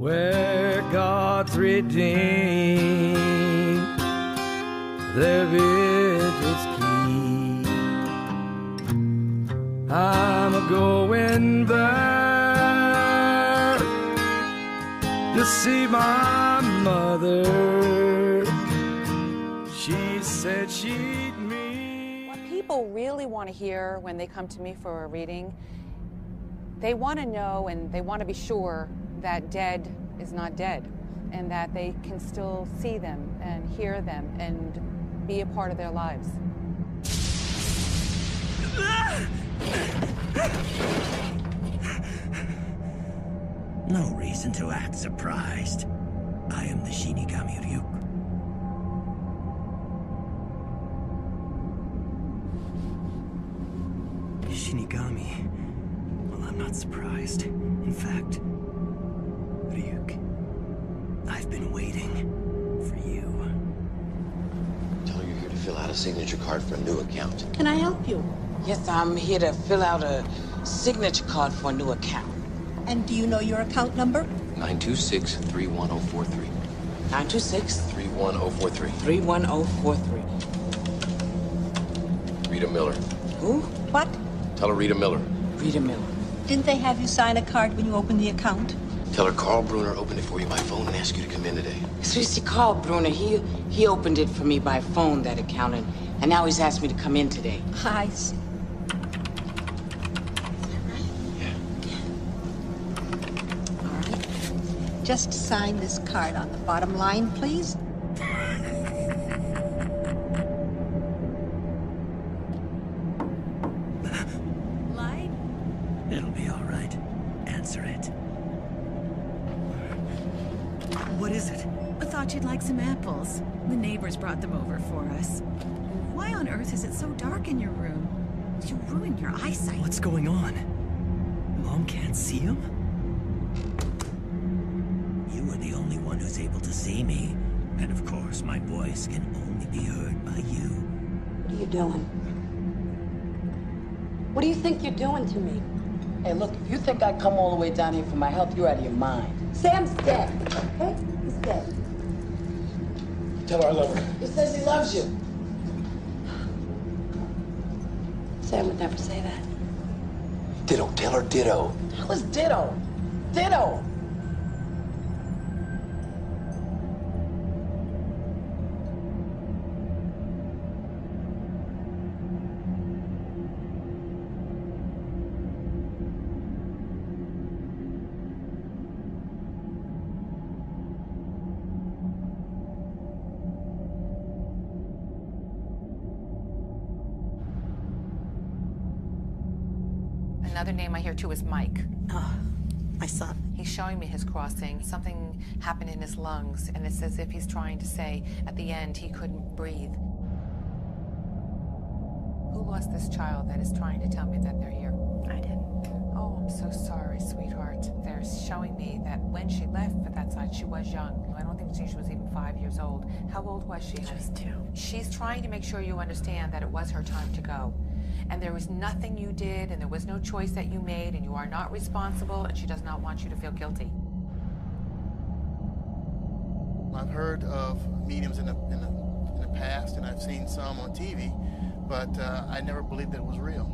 where God's redeemed their vigils keep. I'm a-going there to see my mother. She said she'd meet. What people really want to hear when they come to me for a reading, they want to know and they want to be sure that dead is not dead, and that they can still see them and hear them and be a part of their lives. No reason to act surprised. I am the Shinigami Ryuk. Shinigami? Well, I'm not surprised. In fact, Ryuk, I've been waiting for you. Tell her you're here to fill out a signature card for a new account. Can I help you? Yes, I'm here to fill out a signature card for a new account. And do you know your account number? 926-31043. 926-31043. 31043. Rita Miller. Who? What? Tell her Rita Miller. Rita Miller. Didn't they have you sign a card when you opened the account? Tell her Carl Bruner opened it for you by phone and asked you to come in today. So you see, Carl Bruner, he opened it for me by phone, that account, and now he's asked me to come in today. I see. All right. Just sign this card on the bottom line, please. Light? It'll be all right. Answer it. What is it? I thought you'd like some apples. The neighbors brought them over for us. Why on earth is it so dark in your room? You ruined your eyesight. What's going on? Mom can't see him? You were the only one who's able to see me. And of course, my voice can only be heard by you. What are you doing? What do you think you're doing to me? Hey, look, if you think I'd come all the way down here for my help, you're out of your mind. Sam's dead, okay? He's dead. Tell her I love her. He says he loves you. Sam would never say that. Ditto. Tell her ditto. That was ditto. Ditto. Another name I hear too is Mike. Oh, my son. He's showing me his crossing. Something happened in his lungs, and it's as if he's trying to say at the end he couldn't breathe. Who lost this child that is trying to tell me that they're here? I did. Oh, I'm so sorry, sweetheart. They're showing me that when she left for that side, she was young. I don't think she was even 5 years old. How old was she? She was 2. She's trying to make sure you understand that it was her time to go. And there was nothing you did, and there was no choice that you made, and you are not responsible, and she does not want you to feel guilty. I've heard of mediums in the past, and I've seen some on TV, but I never believed that it was real.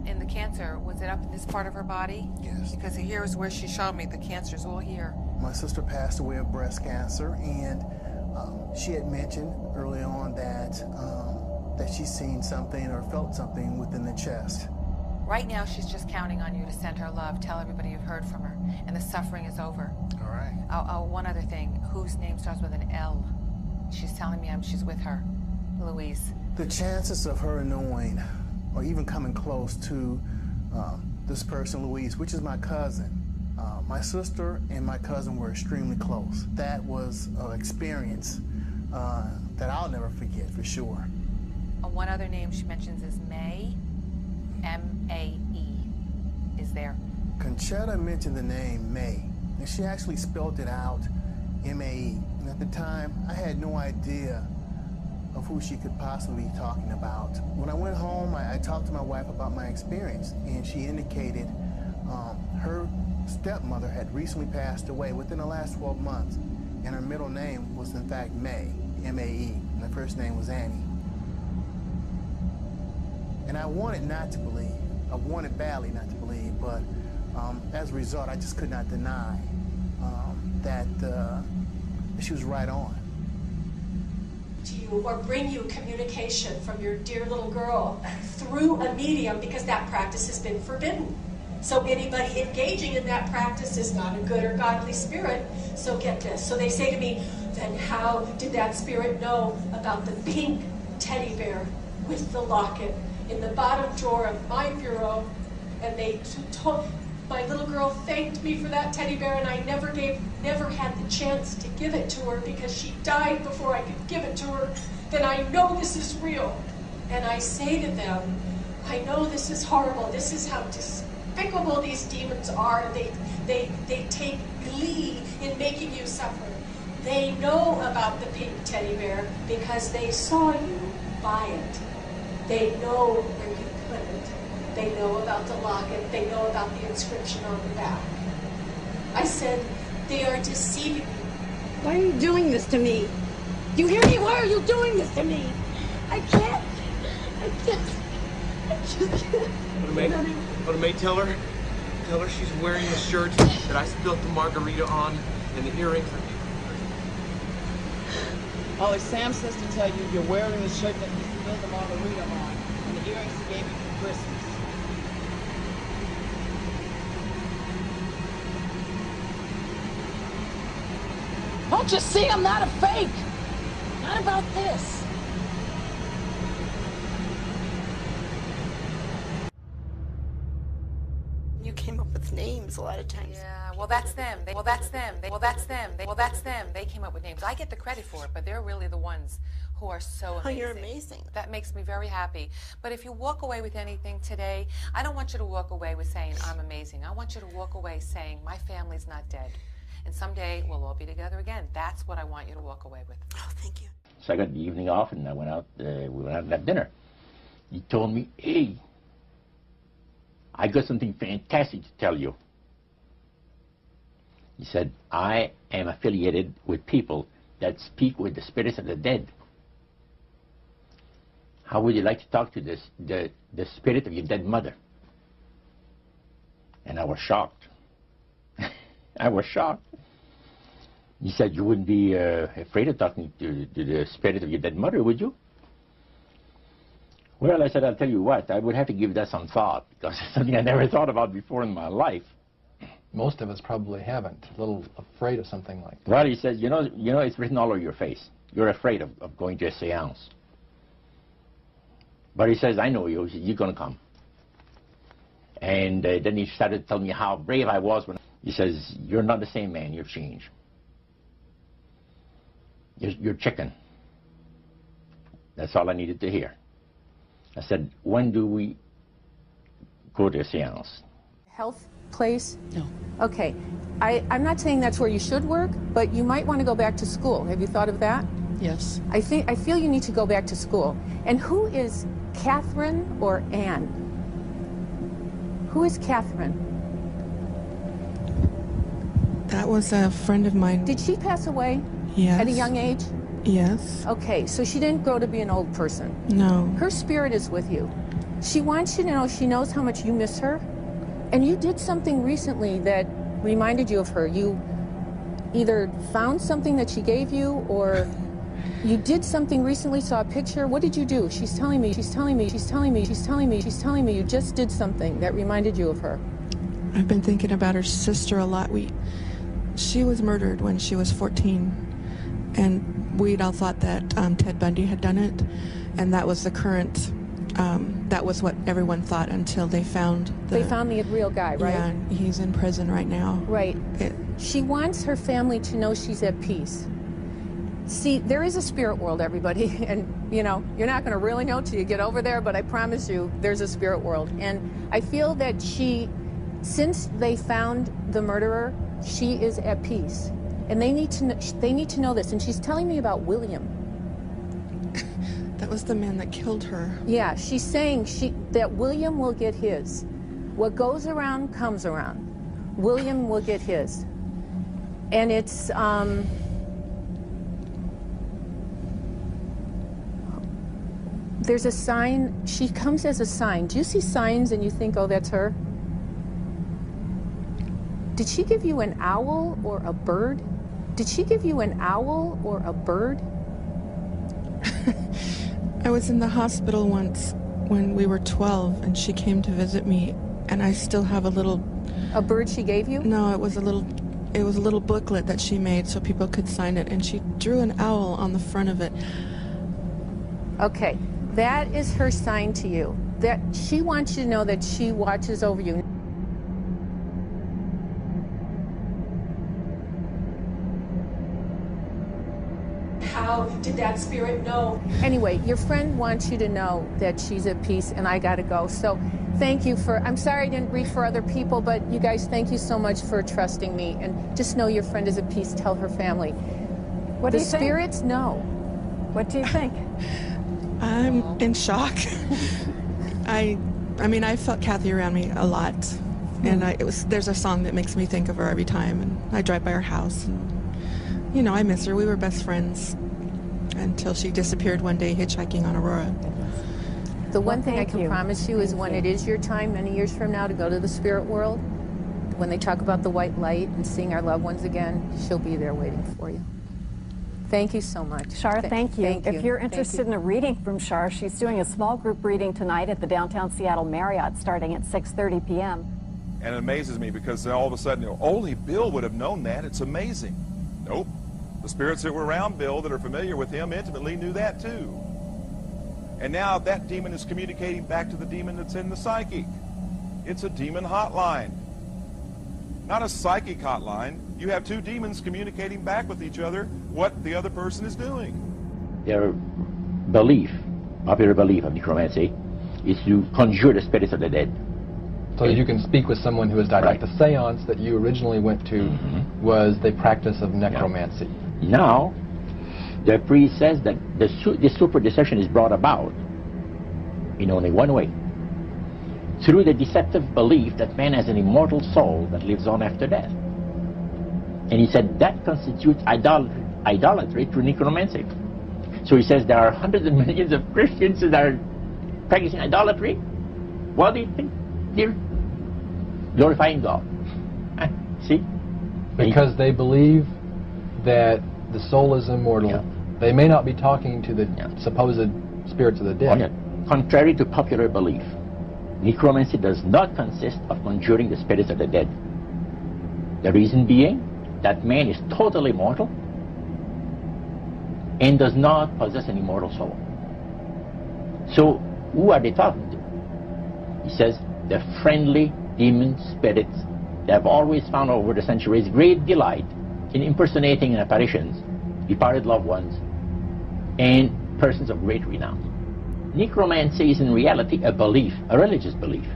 And the cancer, was it up in this part of her body? Yes. Because here is where she showed me the cancer's all here. My sister passed away of breast cancer, and she had mentioned early on that she's seen something or felt something within the chest. Right now, she's just counting on you to send her love. Tell everybody you've heard from her, and the suffering is over. All right. One other thing, whose name starts with an L? She's telling me she's with her, Louise. The chances of her knowing or even coming close to this person, Louise, which is my cousin. My sister and my cousin were extremely close. That was an experience that I'll never forget, for sure. One other name she mentions is May, M-A-E, is there. Conchetta mentioned the name May, and she actually spelled it out, M-A-E. And at the time, I had no idea of who she could possibly be talking about. When I went home, I talked to my wife about my experience, and she indicated her stepmother had recently passed away within the last 12 months, and her middle name was in fact May, M-A-E, and her first name was Annie. And I wanted not to believe. I wanted badly not to believe, but as a result, I just could not deny that she was right on. To you or bring you communication from your dear little girl through a medium, because that practice has been forbidden. So anybody engaging in that practice is not a good or godly spirit. So get this. So they say to me, then how did that spirit know about the pink teddy bear with the locket in the bottom drawer of my bureau? And they told, my little girl thanked me for that teddy bear, and I never had the chance to give it to her because she died before I could give it to her. Then I know this is real. And I say to them, I know this is horrible. This is how despicable these demons are. They take glee in making you suffer. They know about the pink teddy bear because they saw you buy it. They know where you put it. They know about the locket. They know about the inscription on the back. I said, they are deceiving you. Why are you doing this to me? You hear me? Why are you doing this to me? I can't. I just can't. Go to May, tell her she's wearing the shirt that I spilled the margarita on, and the earrings are... Holly, Sam says to tell you you're wearing the shirt that he spilled the margarita on, and the earrings he gave you for Christmas. Don't you see I'm not a fake? Not about this. You came up with names a lot of times. Yeah, well, that's them. Well, that's them. Well, that's them. Well, that's them. They came up with names. I get the credit for it, but they're really the ones who are so amazing. Oh, you're amazing. That makes me very happy. But if you walk away with anything today, I don't want you to walk away with saying, I'm amazing. I want you to walk away saying, my family's not dead. And someday we'll all be together again. That's what I want you to walk away with. Oh, thank you. So I got the evening off, and I went out. We went out and had dinner. He told me, "Hey, I got something fantastic to tell you." He said, "I am affiliated with people that speak with the spirits of the dead. How would you like to talk to the spirit of your dead mother?" And I was shocked. I was shocked. He said, "You wouldn't be afraid of talking to the spirit of your dead mother, would you?" Well, I said, "I'll tell you what, I would have to give that some thought, because it's something I never thought about before in my life." Most of us probably haven't. A little afraid of something like that. Well, he says, you know, it's written all over your face. You're afraid of going to a seance. But he says, "I know you. You're going to come." And then he started telling me how brave I was. He says, "You're not the same man. You've changed. You're chicken." That's all I needed to hear. I said, "When do we go to a seance?" Health place? No. Okay. I'm not saying that's where you should work, but you might want to go back to school. Have you thought of that? Yes. I feel you need to go back to school. And who is Catherine or Anne? Who is Catherine? That was a friend of mine. Did she pass away? Yes. At a young age? Yes. Okay, so she didn't grow to be an old person. No. Her spirit is with you. She wants you to know she knows how much you miss her. And you did something recently that reminded you of her. You either found something that she gave you, or you did something recently, saw a picture. What did you do? She's telling me, she's telling me, she's telling me, she's telling me, she's telling me you just did something that reminded you of her. I've been thinking about her sister a lot. She was murdered when she was 14, and we'd all thought that Ted Bundy had done it, and that was the current, that was what everyone thought until they found the real guy, right? Yeah, and he's in prison right now. Right. She wants her family to know she's at peace. See, there is a spirit world, everybody, and you know, you're not going to really know till you get over there, but I promise you there's a spirit world. And I feel that since they found the murderer, she is at peace. And they need to know this. And she's telling me about William. That was the man that killed her. Yeah, she's saying that William will get his. What goes around comes around. William will get his. And it's, there's a sign, she comes as a sign. Do you see signs and you think, oh, that's her? Did she give you an owl or a bird? Did she give you an owl or a bird? I was in the hospital once when we were 12 and she came to visit me, and I still have a little... A bird she gave you? No, it was a little booklet that she made so people could sign it, and she drew an owl on the front of it. Okay, that is her sign to you. That she wants you to know that she watches over you. How did that spirit know? Anyway, your friend wants you to know that she's at peace, and I gotta go. So thank you for, I'm sorry I didn't read for other people, but you guys, thank you so much for trusting me. And just know your friend is at peace. Tell her family. What do the you think? spirits know. What do you think? I'm in shock. I mean, I felt Kathy around me a lot. And there's a song that makes me think of her every time. And I drive by her house. And, you know, I miss her. We were best friends until she disappeared one day hitchhiking on Aurora. The one thing I can promise you is when it is your time, many years from now, to go to the spirit world, when they talk about the white light and seeing our loved ones again, she'll be there waiting for you. Thank you so much. Shar, thank you. Thank you. If you're interested in a reading from Shar, she's doing a small group reading tonight at the downtown Seattle Marriott starting at 6:30 p.m. And it amazes me because all of a sudden, only Bill would have known that. It's amazing. Nope. The spirits that were around Bill that are familiar with him intimately knew that too. And now that demon is communicating back to the demon that's in the psychic. It's a demon hotline. Not a psychic hotline. You have two demons communicating back with each other what the other person is doing. Their belief, popular belief of necromancy, is to conjure the spirits of the dead. So that you can speak with someone who has died. Right. Like the seance that you originally went to was the practice of necromancy. Yeah. Now, the priest says that the super deception is brought about in only one way. Through the deceptive belief that man has an immortal soul that lives on after death. And he said that constitutes idolatry through necromancy. So he says there are hundreds of millions of Christians that are practicing idolatry. What do you think? They're glorifying God. See? Because they believe that the soul is immortal. Yeah. They may not be talking to the supposed spirits of the dead. Yeah. Contrary to popular belief, necromancy does not consist of conjuring the spirits of the dead. The reason being that man is totally mortal and does not possess an immortal soul. So who are they talking to? He says the friendly demon spirits that have always found over the centuries great delight in impersonating in apparitions departed loved ones and persons of great renown. Necromancy is in reality a belief, a religious belief.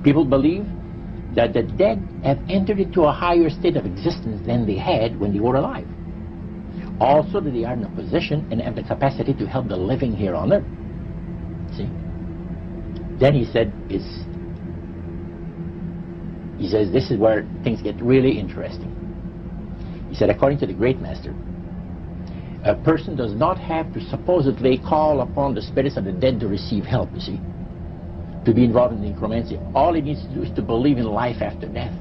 People believe that the dead have entered into a higher state of existence than they had when they were alive. Also that they are in a position and have the capacity to help the living here on earth. See? Then he said, he says this is where things get really interesting. He said, according to the great master, a person does not have to supposedly call upon the spirits of the dead to receive help, you see, to be involved in necromancy. All he needs to do is to believe in life after death.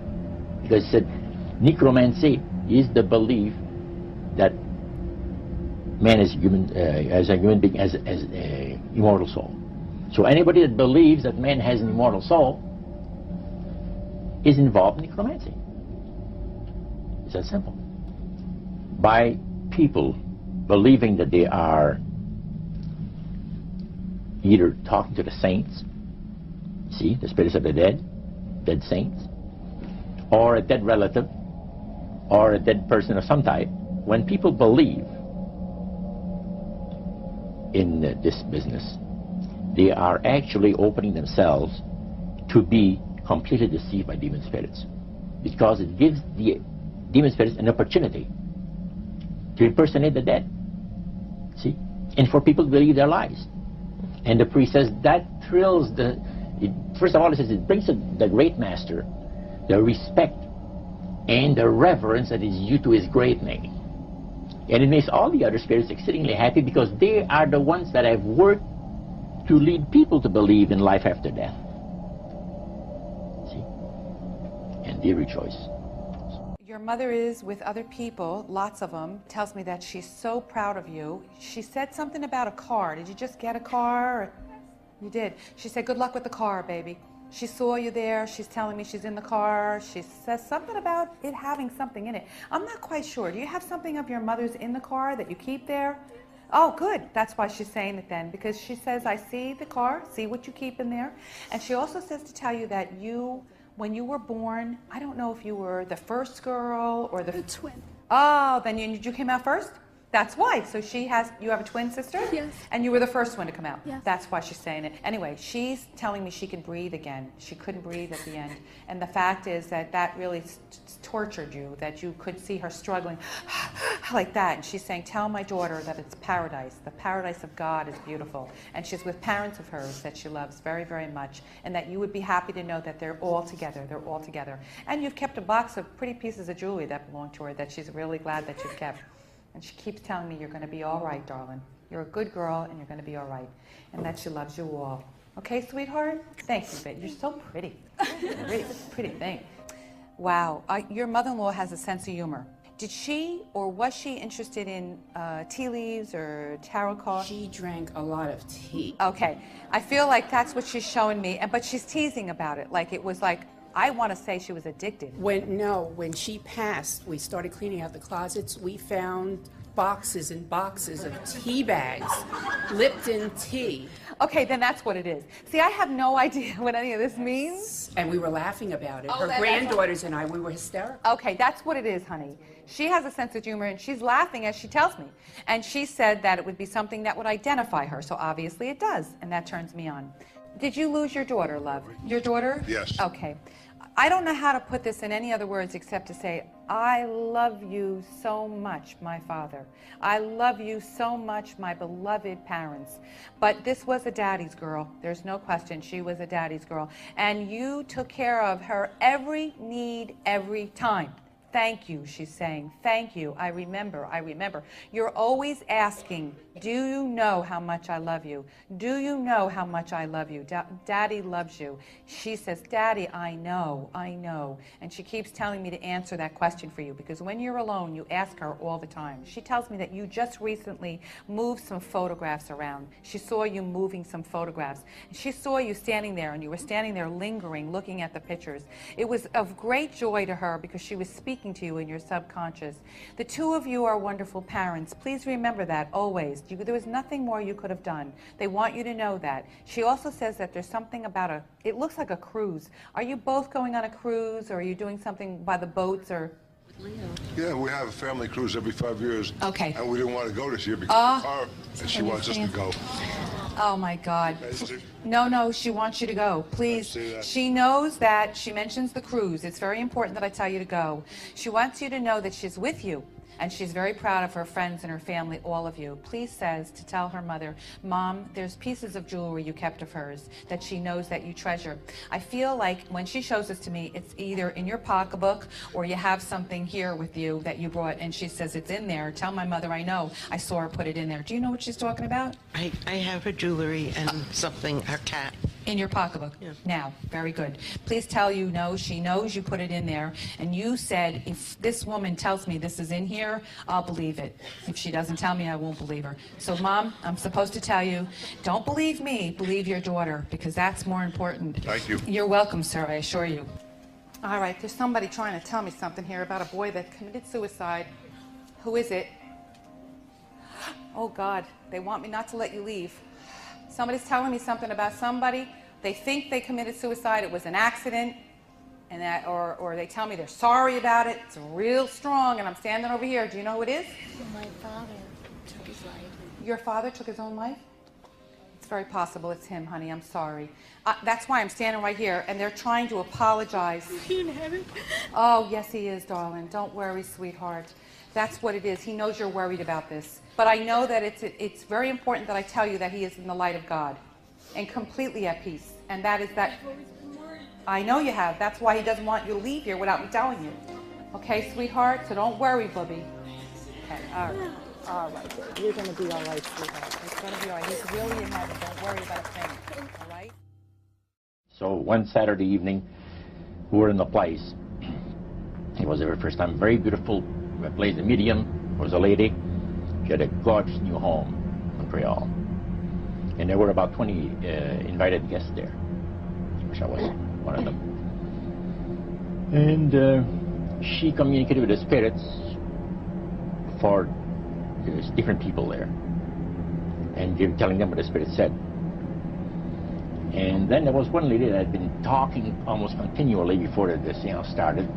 Because he said, necromancy is the belief that man is human, as a human being, has an immortal soul. So anybody that believes that man has an immortal soul is involved in necromancy. It's that simple. By people believing that they are either talking to the saints, see, the spirits of the dead saints, or a dead relative, or a dead person of some type. When people believe in this business, they are actually opening themselves to be completely deceived by demon spirits, because it gives the demon spirits an opportunity to impersonate the dead, see, and for people to believe their lies. And the priest says that thrills first of all, it says it brings the great master the respect and the reverence that is due to his great name. And it makes all the other spirits exceedingly happy because they are the ones that have worked to lead people to believe in life after death. See? And they rejoice. Your mother is with other people, lots of them, tells me that she's so proud of you. She said something about a car. Did you just get a car? You did. She said, good luck with the car, baby. She saw you there. She's telling me she's in the car. She says something about it having something in it. I'm not quite sure. Do you have something of your mother's in the car that you keep there? Oh, good. That's why she's saying it then, because she says, I see the car, see what you keep in there. And she also says to tell you that you, when you were born, I don't know if you were the first girl or the twin. Oh, then you came out first? That's why. So you have a twin sister? Yes. And you were the first one to come out? Yes. That's why she's saying it. Anyway, she's telling me she can breathe again. She couldn't breathe at the end. And the fact is that really tortured you, that you could see her struggling like that. And she's saying, tell my daughter that it's paradise. The paradise of God is beautiful. And she's with parents of hers that she loves very, very much. And that you would be happy to know that they're all together. They're all together. And you've kept a box of pretty pieces of jewelry that belong to her that she's really glad that you've kept. And she keeps telling me you're going to be all right, darling. You're a good girl, and you're going to be all right. And that she loves you all. Okay, sweetheart? Thank you, babe. You're so pretty. Pretty thing. Wow. Your mother-in-law has a sense of humor. Did she or was she interested in tea leaves or tarot cards? She drank a lot of tea. Okay. I feel like that's what she's showing me. But she's teasing about it. Like it was like, I want to say she was addicted. When she passed, we started cleaning out the closets. We found boxes and boxes of tea bags, Lipton tea. Okay, then that's what it is. See, I have no idea what any of this means. And we were laughing about it. Oh, Her granddaughters and I, we were hysterical. Okay, that's what it is, honey. She has a sense of humor, and she's laughing as she tells me. And she said that it would be something that would identify her, so obviously it does, and that turns me on. Did you lose your daughter, love? Your daughter? Yes. Okay. I don't know how to put this in any other words except to say, I love you so much, my father. I love you so much, my beloved parents. But this was a daddy's girl. There's no question. She was a daddy's girl. And you took care of her every need, every time. Thank you, she's saying. Thank you. I remember. I remember. You're always asking, do you know how much I love you? Do you know how much I love you? Daddy loves you. She says, Daddy, I know. I know. And she keeps telling me to answer that question for you because when you're alone, you ask her all the time. She tells me that you just recently moved some photographs around. She saw you moving some photographs. She saw you standing there, and you were standing there lingering, looking at the pictures. It was of great joy to her because she was speaking to you in your subconscious. The two of you are wonderful parents. Please remember that always. There was nothing more you could have done. They want you to know that. She also says that there's something about it looks like a cruise. Are you both going on a cruise, or are you doing something by the boats, or? Yeah, we have a family cruise every 5 years. Okay. And we didn't want to go this year because of the car, and she wants us to go. Oh my God. No, she wants you to go. Please. She knows that, she mentions the cruise. It's very important that I tell you to go. She wants you to know that she's with you. And she's very proud of her friends and her family, all of you. Please says to tell her mother, Mom, there's pieces of jewelry you kept of hers that she knows that you treasure. I feel like when she shows this to me, it's either in your pocketbook or you have something here with you that you brought, and she says it's in there. Tell my mother I know. I saw her put it in there. Do you know what she's talking about? I have her jewelry and something, her cat. In your pocketbook? Yeah. Now, very good. Please tell you no, she knows you put it in there, and you said, if this woman tells me this is in here, I'll believe it. If she doesn't tell me, I won't believe her. So, Mom, I'm supposed to tell you, don't believe me, believe your daughter, because that's more important. Thank you. You're welcome, sir, I assure you. All right, there's somebody trying to tell me something here about a boy that committed suicide. Who is it? Oh, God, they want me not to let you leave. Somebody's telling me something about somebody. They think they committed suicide. It was an accident, and that, or they tell me they're sorry about it. It's real strong, and I'm standing over here. Do you know who it is? My father took his life. Your father took his own life? It's very possible it's him, honey. I'm sorry. That's why I'm standing right here, and they're trying to apologize. Is he in heaven? Oh, yes, he is, darling. Don't worry, sweetheart. That's what it is. He knows you're worried about this. But I know that it's very important that I tell you that he is in the light of God and completely at peace. And that is that. I know you have. That's why he doesn't want you to leave here without me telling you. Okay, sweetheart? So don't worry, Bubby. Okay, all right. All right, babe. You're going to be all right, sweetheart. It's going to be all right. He's really in heaven. Don't worry about a thing. All right? So one Saturday evening, we were in the place. It was the very first time. Very beautiful. We played the medium. Was a lady. She had a gorgeous new home in Montreal. And there were about 20 invited guests there, which I was one of them. And she communicated with the spirits for different people there, and telling them what the spirit said. And then there was one lady that had been talking almost continually before the seance started,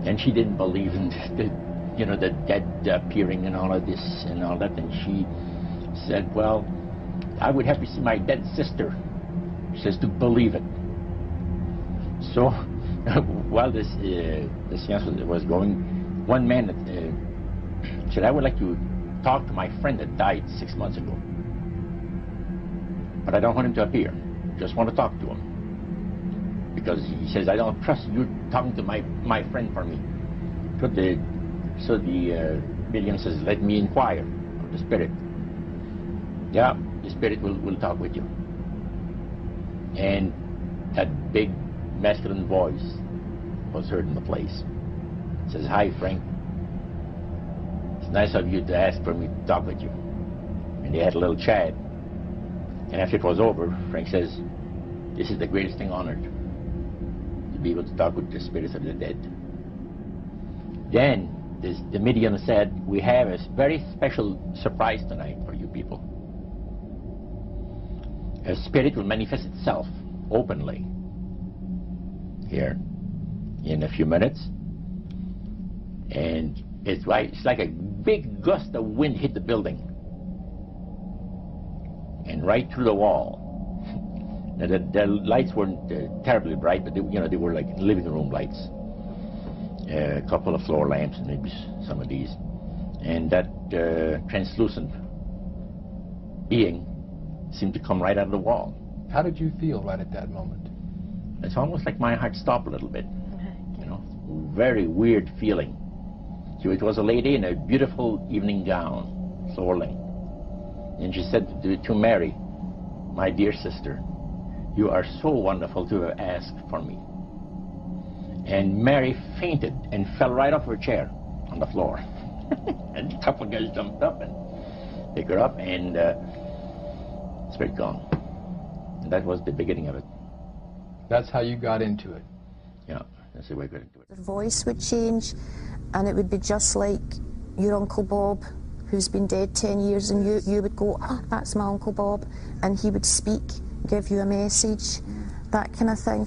and she didn't believe in the dead appearing and all of this and all that. And she said, well, I would have to see my dead sister. She says to believe it. So while the seance was going, one man said, I would like to talk to my friend that died 6 months ago, but I don't want him to appear. Just want to talk to him, because he says, I don't trust you talking to my friend for me. So the medium says, let me inquire of the spirit. Yeah, the spirit will talk with you. And that big masculine voice was heard in the place. It says, hi, Frank. It's nice of you to ask for me to talk with you. And they had a little chat. And after it was over, Frank says, this is the greatest thing on earth, to be able to talk with the spirits of the dead. Then the medium said, we have a very special surprise tonight for you people. A spirit will manifest itself openly here in a few minutes. And it's like a big gust of wind hit the building. And right through the wall. Now, the lights weren't terribly bright, but they were like living room lights. A couple of floor lamps, and maybe some of these. And that translucent being seemed to come right out of the wall. How did you feel right at that moment? It's almost like my heart stopped a little bit. Very weird feeling. So it was a lady in a beautiful evening gown, floorling. And she said to Mary, my dear sister, you are so wonderful to have asked for me. And Mary fainted and fell right off her chair on the floor. And a couple of guys jumped up and picked her up, and spirit gone. And that was the beginning of it. That's how you got into it? Yeah, that's the way I got into it. Her voice would change, and it would be just like your Uncle Bob, who's been dead 10 years, and you would go, oh, that's my Uncle Bob, and he would speak, give you a message, that kind of thing.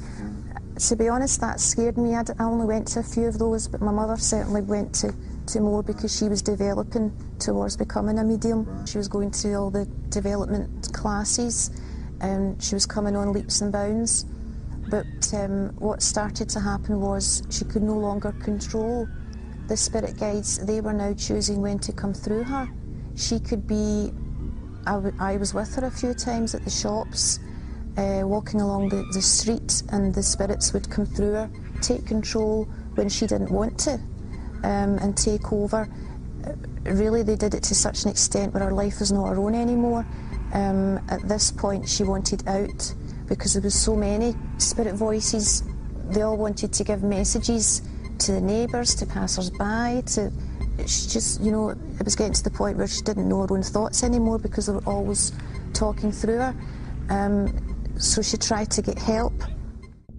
To be honest, that scared me. I only went to a few of those, but my mother certainly went to more, because she was developing towards becoming a medium. She was going through all the development classes, and she was coming on leaps and bounds. But what started to happen was she could no longer control the spirit guides. They were now choosing when to come through her. She could be, I was with her a few times at the shops, walking along the street, and the spirits would come through her, take control when she didn't want to, and take over. Really, they did it to such an extent where her life was not her own anymore. At this point, she wanted out, because there was so many spirit voices. They all wanted to give messages to the neighbours, to passers-by, she just, it was getting to the point where she didn't know her own thoughts anymore, because they were always talking through her. So she tried to get help.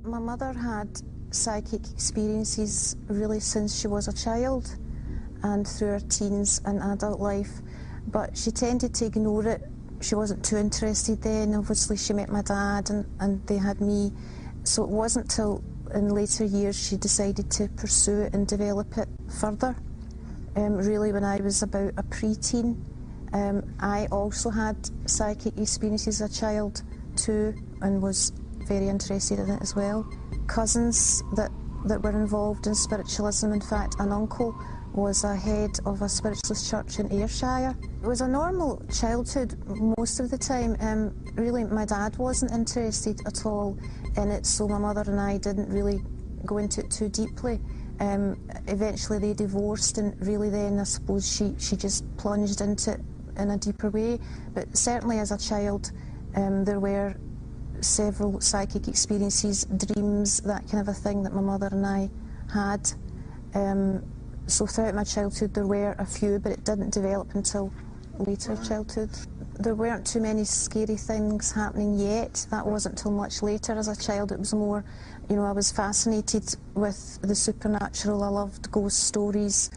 My mother had psychic experiences really since she was a child, and through her teens and adult life, but she tended to ignore it. She wasn't too interested then. Obviously she met my dad, and they had me. So it wasn't till in later years she decided to pursue it and develop it further. Really, when I was about a preteen, I also had psychic experiences as a child too, and was very interested in it as well. Cousins that that were involved in spiritualism. In fact, an uncle was a head of a spiritualist church in Ayrshire. It was a normal childhood most of the time. Really, my dad wasn't interested at all in it, so my mother and I didn't really go into it too deeply. Eventually they divorced, and really then I suppose she just plunged into it in a deeper way. But certainly as a child there were several psychic experiences, dreams, that kind of a thing that my mother and I had. So throughout my childhood there were a few, but it didn't develop until later childhood. There weren't too many scary things happening yet. That wasn't until much later. As a child it was more, you know, I was fascinated with the supernatural. I loved ghost stories,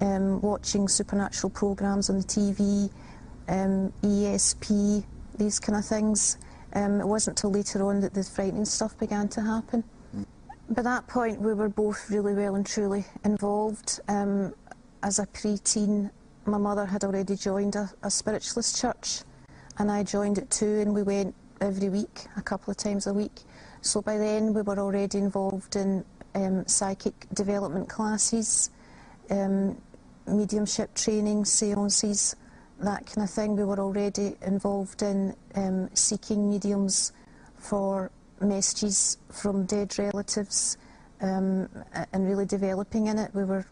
watching supernatural programmes on the TV, ESP, these kind of things. It wasn't until later on that the frightening stuff began to happen. By that point we were both really well and truly involved. As a pre-teen, my mother had already joined a spiritualist church, and I joined it too, and we went every week, a couple of times a week. So by then we were already involved in psychic development classes, mediumship training, seances, that kind of thing. We were already involved in seeking mediums for messages from dead relatives, and really developing in it. We were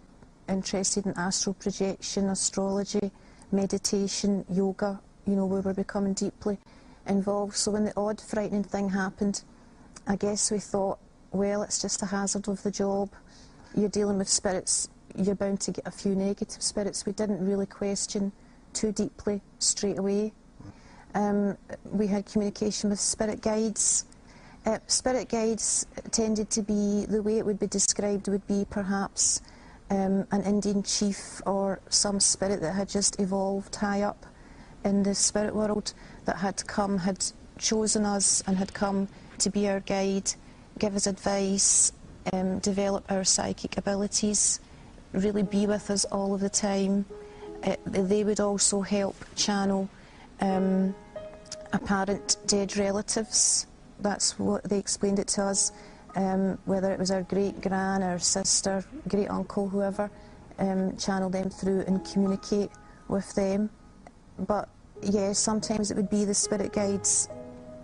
interested in astral projection, astrology, meditation, yoga. You know, we were becoming deeply involved. So when the odd frightening thing happened, I guess we thought, well, it's just a hazard of the job. You're dealing with spirits, you're bound to get a few negative spirits. We didn't really question too deeply straight away. We had communication with spirit guides. Spirit guides tended to be, the way it would be described would be perhaps an Indian chief or some spirit that had just evolved high up in the spirit world, that had come, had chosen us and had come to be our guide, give us advice, develop our psychic abilities, really be with us all of the time. They would also help channel apparent dead relatives. That's what they explained it to us. Whether it was our great-gran, our sister, great-uncle, whoever, channel them through and communicate with them. But yeah, sometimes it would be the spirit guides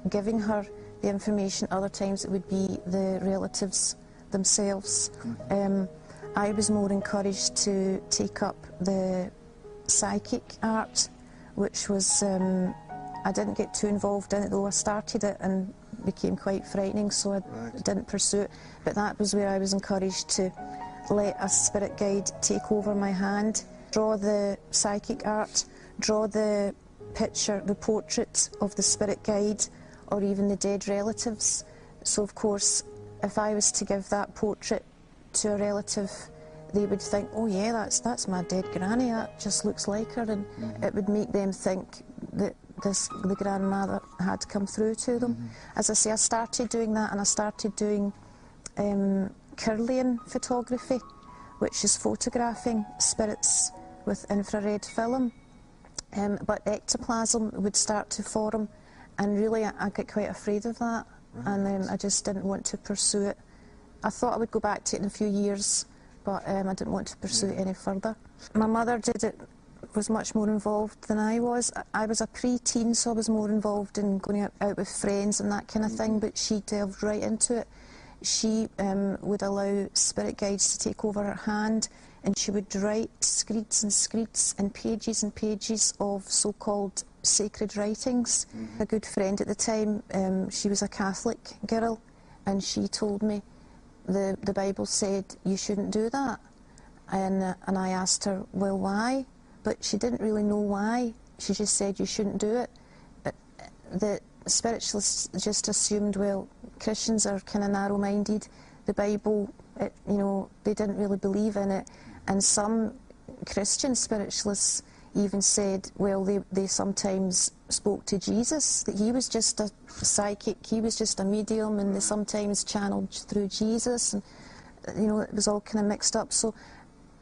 giving her the information, other times it would be the relatives themselves. I was more encouraged to take up the psychic art, which was, I didn't get too involved in it, though I started it and became quite frightening, so I didn't pursue it. But that was where I was encouraged to let a spirit guide take over my hand, draw the psychic art, draw the picture, the portrait of the spirit guide, or even the dead relatives. So of course, if I was to give that portrait to a relative, they would think, oh yeah, that's my dead granny, that just looks like her, and it would make them think that the grandmother had come through to them. As I say, I started doing that, and I started doing Kirlian photography, which is photographing spirits with infrared film. But ectoplasm would start to form, and really I got quite afraid of that, and I just didn't want to pursue it. I thought I would go back to it in a few years, but I didn't want to pursue it any further. My mother was much more involved than I was. I was a pre-teen, so I was more involved in going out with friends and that kind of thing, but she delved right into it. She would allow spirit guides to take over her hand, and she would write screeds and screeds and pages of so-called sacred writings. A good friend at the time, she was a Catholic girl, and she told me the Bible said you shouldn't do that. And I asked her, well, why? But she didn't really know why. She just said you shouldn't do it. The spiritualists just assumed, well, Christians are kind of narrow-minded. The Bible, you know, they didn't really believe in it. And some Christian spiritualists even said, well, they sometimes spoke to Jesus, that he was just a psychic, he was just a medium, and they sometimes channeled through Jesus, and you know, it was all kind of mixed up. So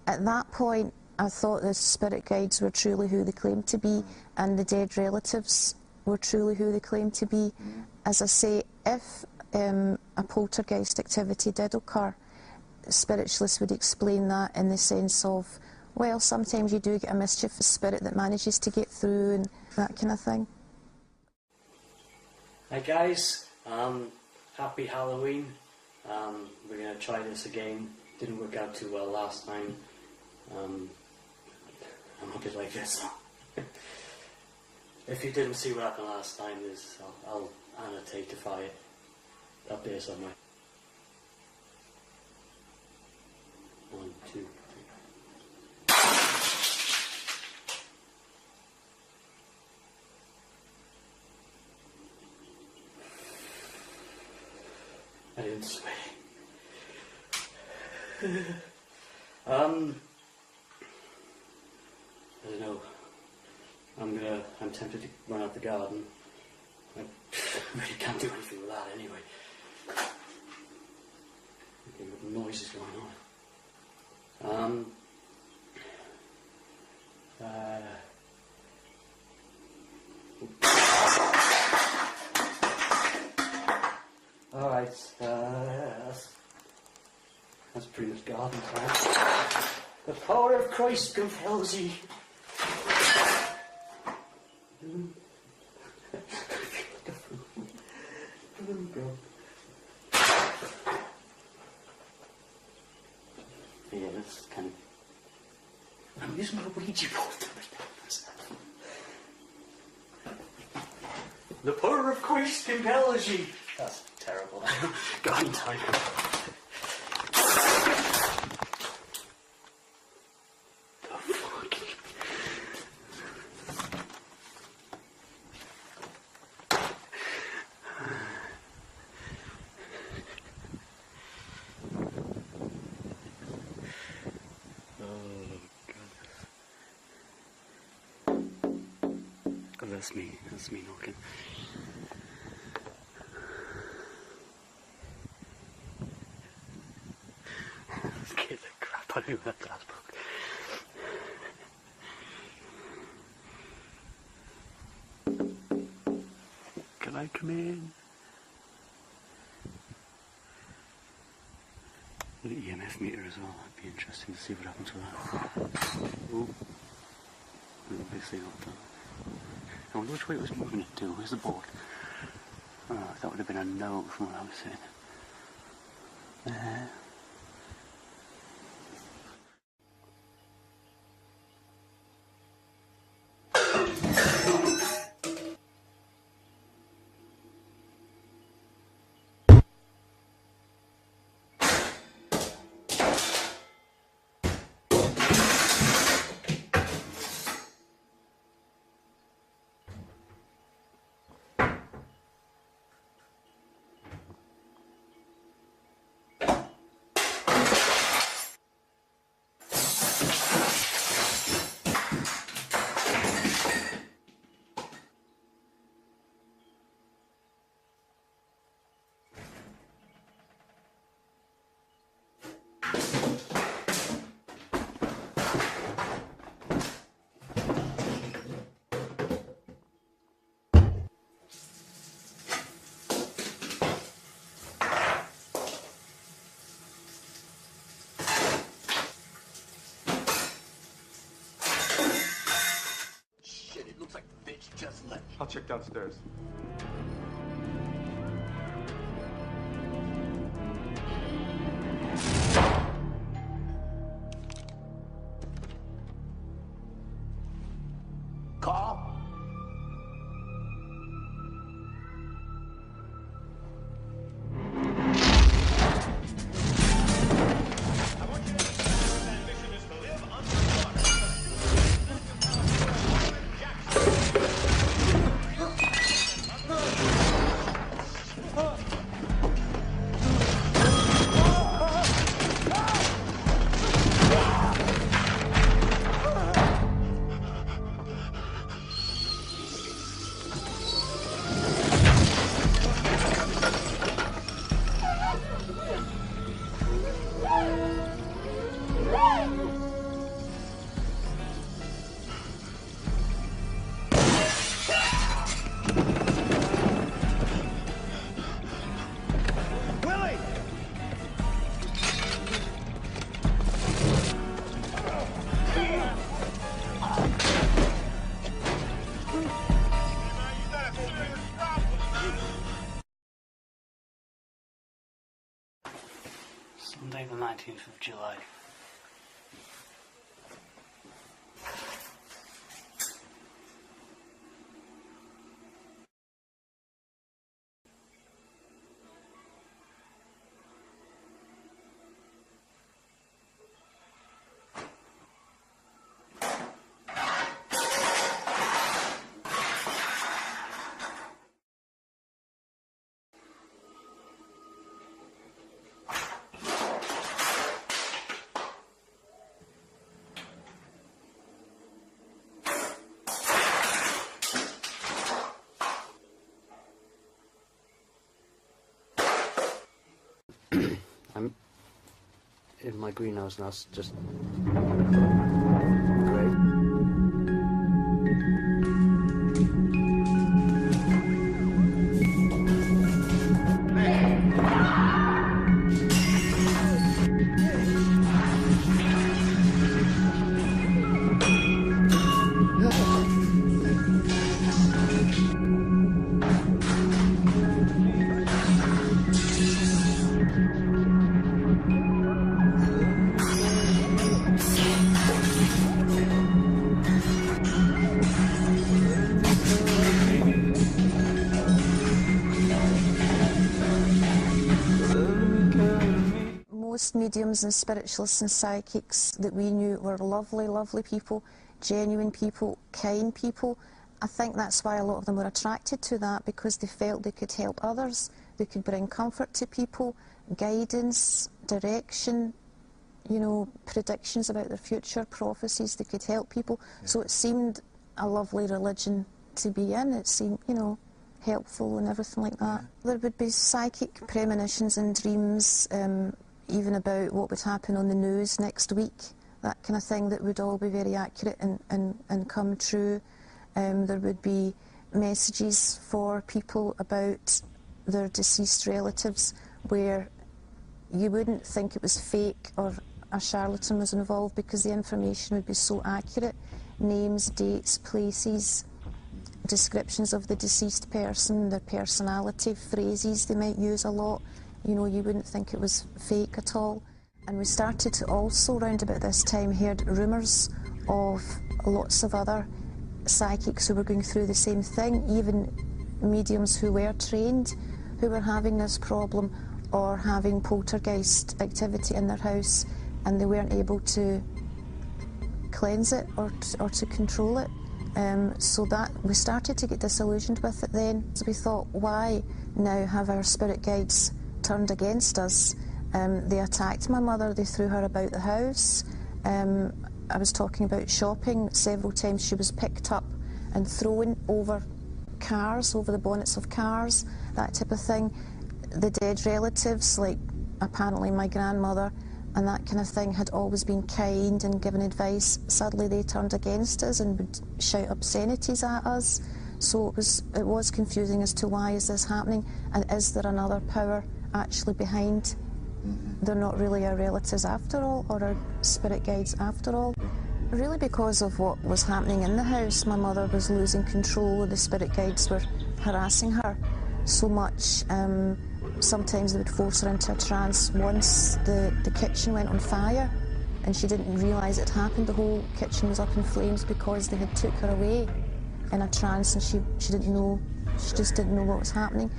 at that point, I thought the spirit guides were truly who they claimed to be, and the dead relatives were truly who they claimed to be. As I say, if a poltergeist activity did occur, spiritualists would explain that in the sense of, well, sometimes you do get a mischievous spirit that manages to get through and that kind of thing. Hi guys, happy Halloween. We're going to try this again. Didn't work out too well last time. I'm a bit like this. If you didn't see what happened last time, I'll annotatify it up there somewhere. 1, 2, 3. I didn't swear. I don't know. I'm tempted to run out the garden. I really can't do anything with that anyway. Okay, what noise is going on? Alright, that's pretty much garden time. The power of Christ compels you. Yeah, that's kind of... I'm using my Ouija board to protect myself. The power of Christ compels you. That's terrible. Garden time. That's me knocking. Scared the crap out of me with that glass book. Can I come in? The EMF meter as well, that'd be interesting to see what happens with that. Ooh. Obviously not done. I wonder which way it was moving it to. Where's the board? Oh, that would have been a no from what I was saying. I'll check downstairs. Call. 17th of July. I'm in my greenhouse now, it's just great. Most mediums and spiritualists and psychics that we knew were lovely, lovely people, genuine people, kind people. I think that's why a lot of them were attracted to that, because they felt they could help others, they could bring comfort to people, guidance, direction, you know, predictions about their future, prophecies, they could help people. Yeah. So it seemed a lovely religion to be in. It seemed, you know, helpful and everything like that. Yeah. There would be psychic premonitions and dreams, even about what would happen on the news next week, that kind of thing, that would all be very accurate and come true. There would be messages for people about their deceased relatives where you wouldn't think it was fake or a charlatan was involved, because the information would be so accurate. Names, dates, places, descriptions of the deceased person, their personality, phrases they might use a lot. You know, you wouldn't think it was fake at all. And we started to also, round about this time, heard rumours of lots of other psychics who were going through the same thing, even mediums who were trained, who were having this problem or having poltergeist activity in their house, and they weren't able to cleanse it or to control it. So that we started to get disillusioned with it then. So we thought, why now have our spirit guides turned against us? They attacked my mother, they threw her about the house. I was talking about shopping. Several times she was picked up and thrown over cars, over the bonnets of cars, that type of thing. The dead relatives, like apparently my grandmother and that kind of thing, had always been kind and given advice. Suddenly they turned against us and would shout obscenities at us. So it was confusing as to why is this happening, and is there another power actually behind? They're not really our relatives after all, or our spirit guides after all. Really because of what was happening in the house, my mother was losing control, the spirit guides were harassing her so much. Sometimes they would force her into a trance. Once the kitchen went on fire and she didn't realise it happened. The whole kitchen was up in flames because they had took her away in a trance, and she didn't know, she just didn't know what was happening.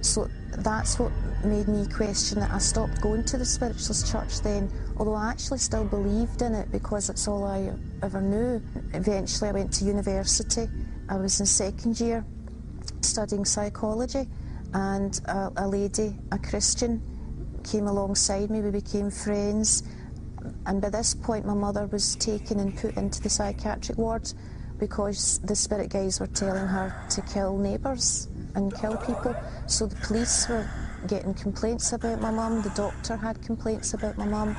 So that's what made me question it. I stopped going to the spiritualist church then, although I actually still believed in it because it's all I ever knew. Eventually I went to university. I was in second year studying psychology, and a lady, a Christian, came alongside me. We became friends, and by this point my mother was taken and put into the psychiatric ward because the spirit guides were telling her to kill neighbours and kill people. So the police were getting complaints about my mum, the doctor had complaints about my mum.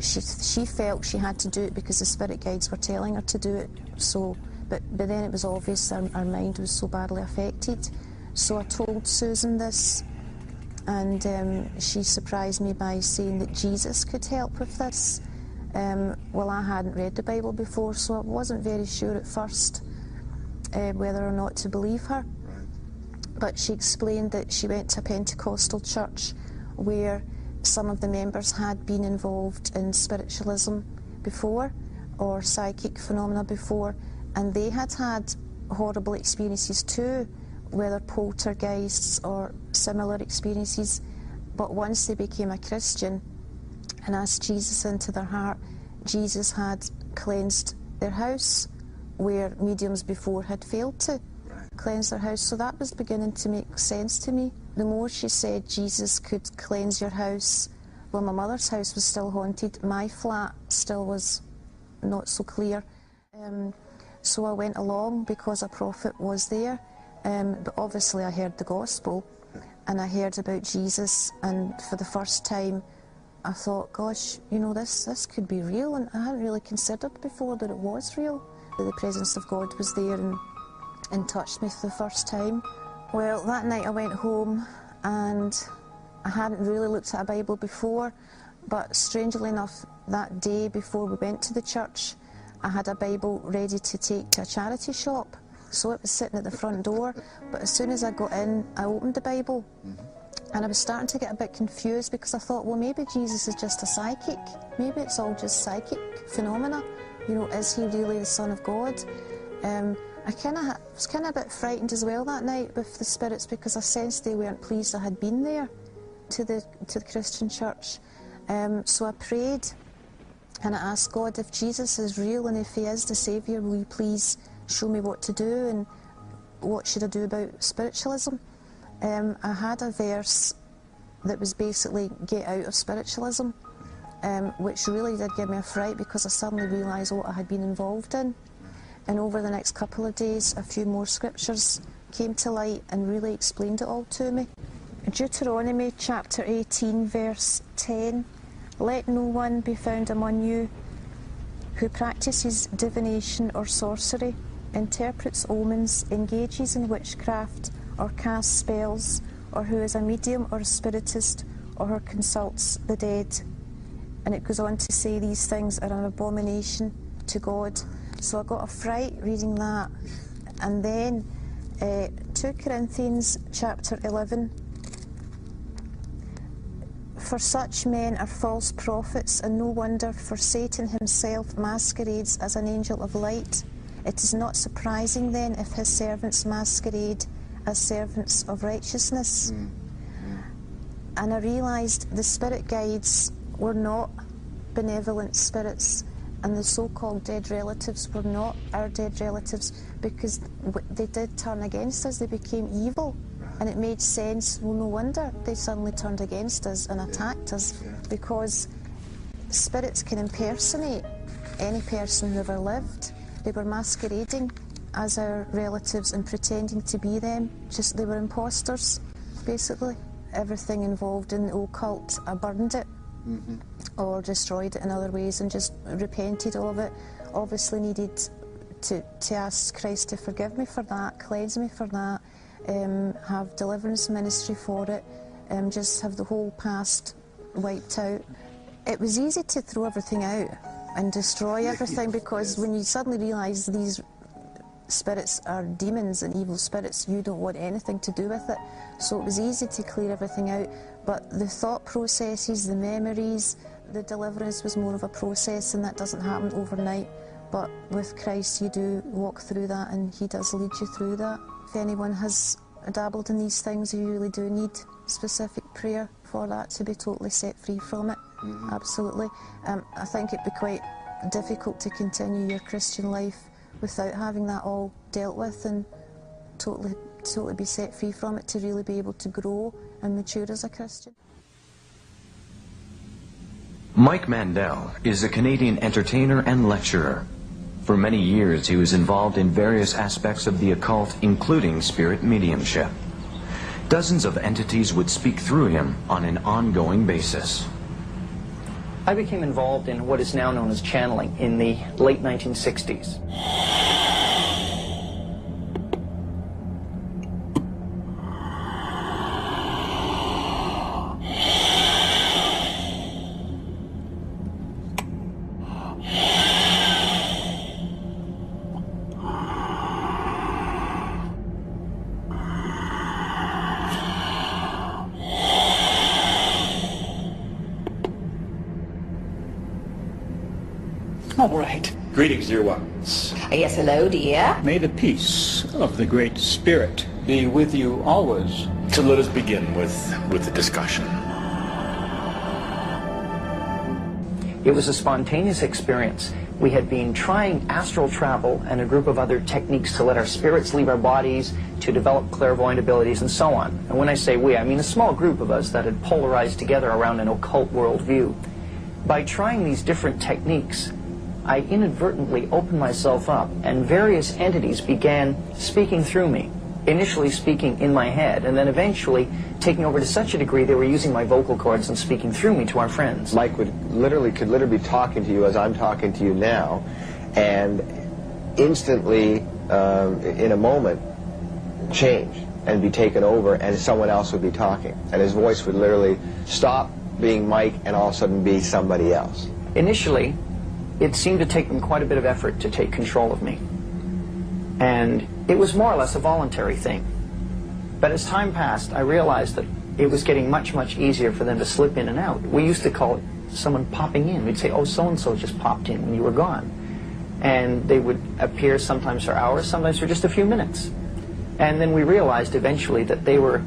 She felt she had to do it because the spirit guides were telling her to do it. So, but then it was obvious our mind was so badly affected. So I told Susan this, and she surprised me by saying that Jesus could help with this. Well, I hadn't read the Bible before, so I wasn't very sure at first whether or not to believe her. But she explained that she went to a Pentecostal church where some of the members had been involved in spiritualism before or psychic phenomena before, and they had had horrible experiences too, whether poltergeists or similar experiences. But once they became a Christian and asked Jesus into their heart, Jesus had cleansed their house where mediums before had failed to cleanse their house. So that was beginning to make sense to me. The more she said Jesus could cleanse your house, well, my mother's house was still haunted. My flat still was not so clear. So I went along because a prophet was there. But obviously I heard the gospel and I heard about Jesus, and for the first time I thought, gosh, you know, this could be real, and I hadn't really considered before that it was real. The presence of God was there and touched me for the first time. Well, that night I went home and I hadn't really looked at a Bible before, but strangely enough, that day before we went to the church, I had a Bible ready to take to a charity shop. So it was sitting at the front door, but as soon as I got in, I opened the Bible. And I was starting to get a bit confused because I thought, well, maybe Jesus is just a psychic. Maybe it's all just psychic phenomena. You know, is he really the Son of God? I was kind of a bit frightened as well that night with the spirits, because I sensed they weren't pleased I had been there to the Christian church. So I prayed and I asked God, if Jesus is real and if he is the Saviour, will you please show me what to do and what should I do about spiritualism? I had a verse that was basically get out of spiritualism, which really did give me a fright because I suddenly realised what I had been involved in. And over the next couple of days, a few more scriptures came to light and really explained it all to me. Deuteronomy chapter 18 verse 10, let no one be found among you who practices divination or sorcery, interprets omens, engages in witchcraft, or casts spells, or who is a medium or a spiritist, or who consults the dead. And it goes on to say these things are an abomination to God. So I got a fright reading that. And then 2 Corinthians chapter 11. For such men are false prophets, and no wonder, for Satan himself masquerades as an angel of light. It is not surprising then if his servants masquerade as servants of righteousness. And I realised the spirit guides were not benevolent spirits, and the so-called dead relatives were not our dead relatives, because they did turn against us. They became evil, and it made sense. Well, no wonder they suddenly turned against us and attacked us, because spirits can impersonate any person who ever lived. They were masquerading as our relatives and pretending to be them. Just they were imposters, basically. Everything involved in the occult, I burned it or destroyed it in other ways and just repented of it. Obviously needed to ask Christ to forgive me for that, cleanse me for that, have deliverance ministry for it, just have the whole past wiped out. It was easy to throw everything out and destroy everything, because when you suddenly realise these spirits are demons and evil spirits, you don't want anything to do with it. So it was easy to clear everything out, but the thought processes, the memories, the deliverance was more of a process, and that doesn't happen overnight. But with Christ you do walk through that, and he does lead you through that. If anyone has dabbled in these things, you really do need specific prayer for that to be totally set free from it. Absolutely. I think it'd be quite difficult to continue your Christian life without having that all dealt with and totally be set free from it, to really be able to grow and mature as a Christian. Mike Mandel is a Canadian entertainer and lecturer. For many years he was involved in various aspects of the occult, including spirit mediumship. Dozens of entities would speak through him on an ongoing basis. I became involved in what is now known as channeling in the late 1960s. All right. Greetings, dear ones. Yes, hello, dear. May the peace of the Great Spirit be with you always. So let us begin with the discussion. It was a spontaneous experience. We had been trying astral travel and a group of other techniques to let our spirits leave our bodies, to develop clairvoyant abilities, and so on. And when I say we, I mean a small group of us that had polarized together around an occult worldview. By trying these different techniques, I inadvertently opened myself up, and various entities began speaking through me. Initially speaking in my head, and then eventually taking over to such a degree they were using my vocal cords and speaking through me to our friends. Mike could literally be talking to you as I'm talking to you now, and instantly, in a moment, change and be taken over, and someone else would be talking. And his voice would literally stop being Mike and all of a sudden be somebody else. Initially, it seemed to take them quite a bit of effort to take control of me. And it was more or less a voluntary thing. But as time passed, I realized that it was getting much, much easier for them to slip in and out. We used to call it someone popping in. We'd say, oh, so-and-so just popped in when you were gone. And they would appear sometimes for hours, sometimes for just a few minutes. And then we realized eventually that they were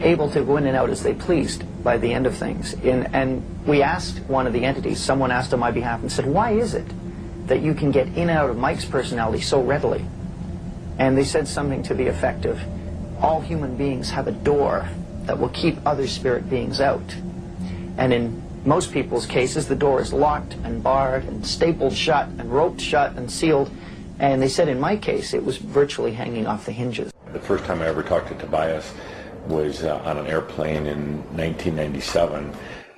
able to go in and out as they pleased by the end of things. And we asked one of the entities, someone asked on my behalf and said, why is it that you can get in and out of Mike's personality so readily? And they said something to the effect of, all human beings have a door that will keep other spirit beings out. And in most people's cases, the door is locked and barred and stapled shut and roped shut and sealed. And they said in my case, it was virtually hanging off the hinges. The first time I ever talked to Tobias was on an airplane in 1997,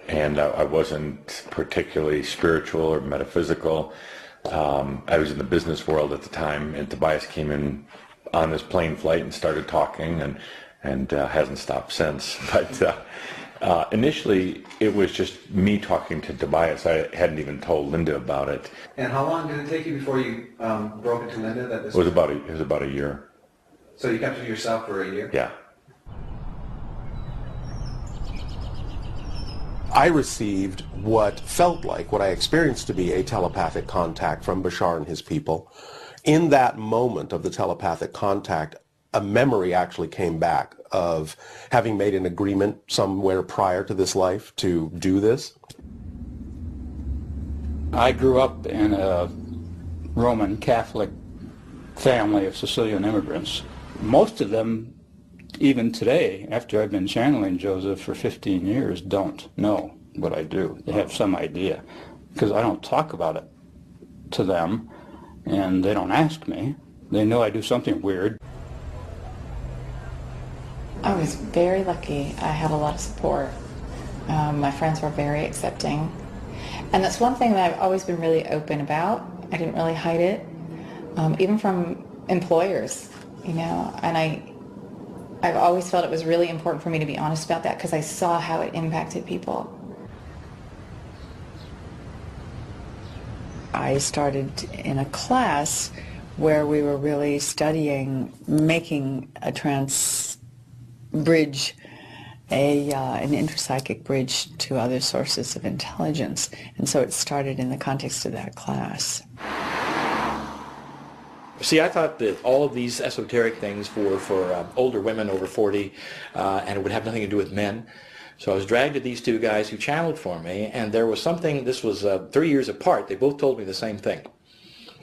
and I wasn't particularly spiritual or metaphysical. I was in the business world at the time, and Tobias came in on this plane flight and started talking, and hasn't stopped since. But initially, it was just me talking to Tobias. I hadn't even told Linda about it. And how long did it take you before you broke into Linda? That this it was about a year. So you kept it to yourself for a year? Yeah. I received what I experienced to be a telepathic contact from Bashar and his people. In that moment of the telepathic contact, a memory actually came back of having made an agreement somewhere prior to this life to do this. I grew up in a Roman Catholic family of Sicilian immigrants. Most of them, even today, after I've been channeling Joseph for 15 years, don't know what I do. They have some idea, because I don't talk about it to them, and they don't ask me. They know I do something weird. I was very lucky. I had a lot of support. My friends were very accepting. And that's one thing that I've always been really open about. I didn't really hide it, even from employers, you know, and I've always felt it was really important for me to be honest about that because I saw how it impacted people. I started in a class where we were really studying making a trans bridge, an interpsychic bridge to other sources of intelligence. And so it started in the context of that class. See, I thought that all of these esoteric things were for older women over 40, and it would have nothing to do with men. So I was dragged to these two guys who channeled for me, and there was something, this was 3 years apart, they both told me the same thing.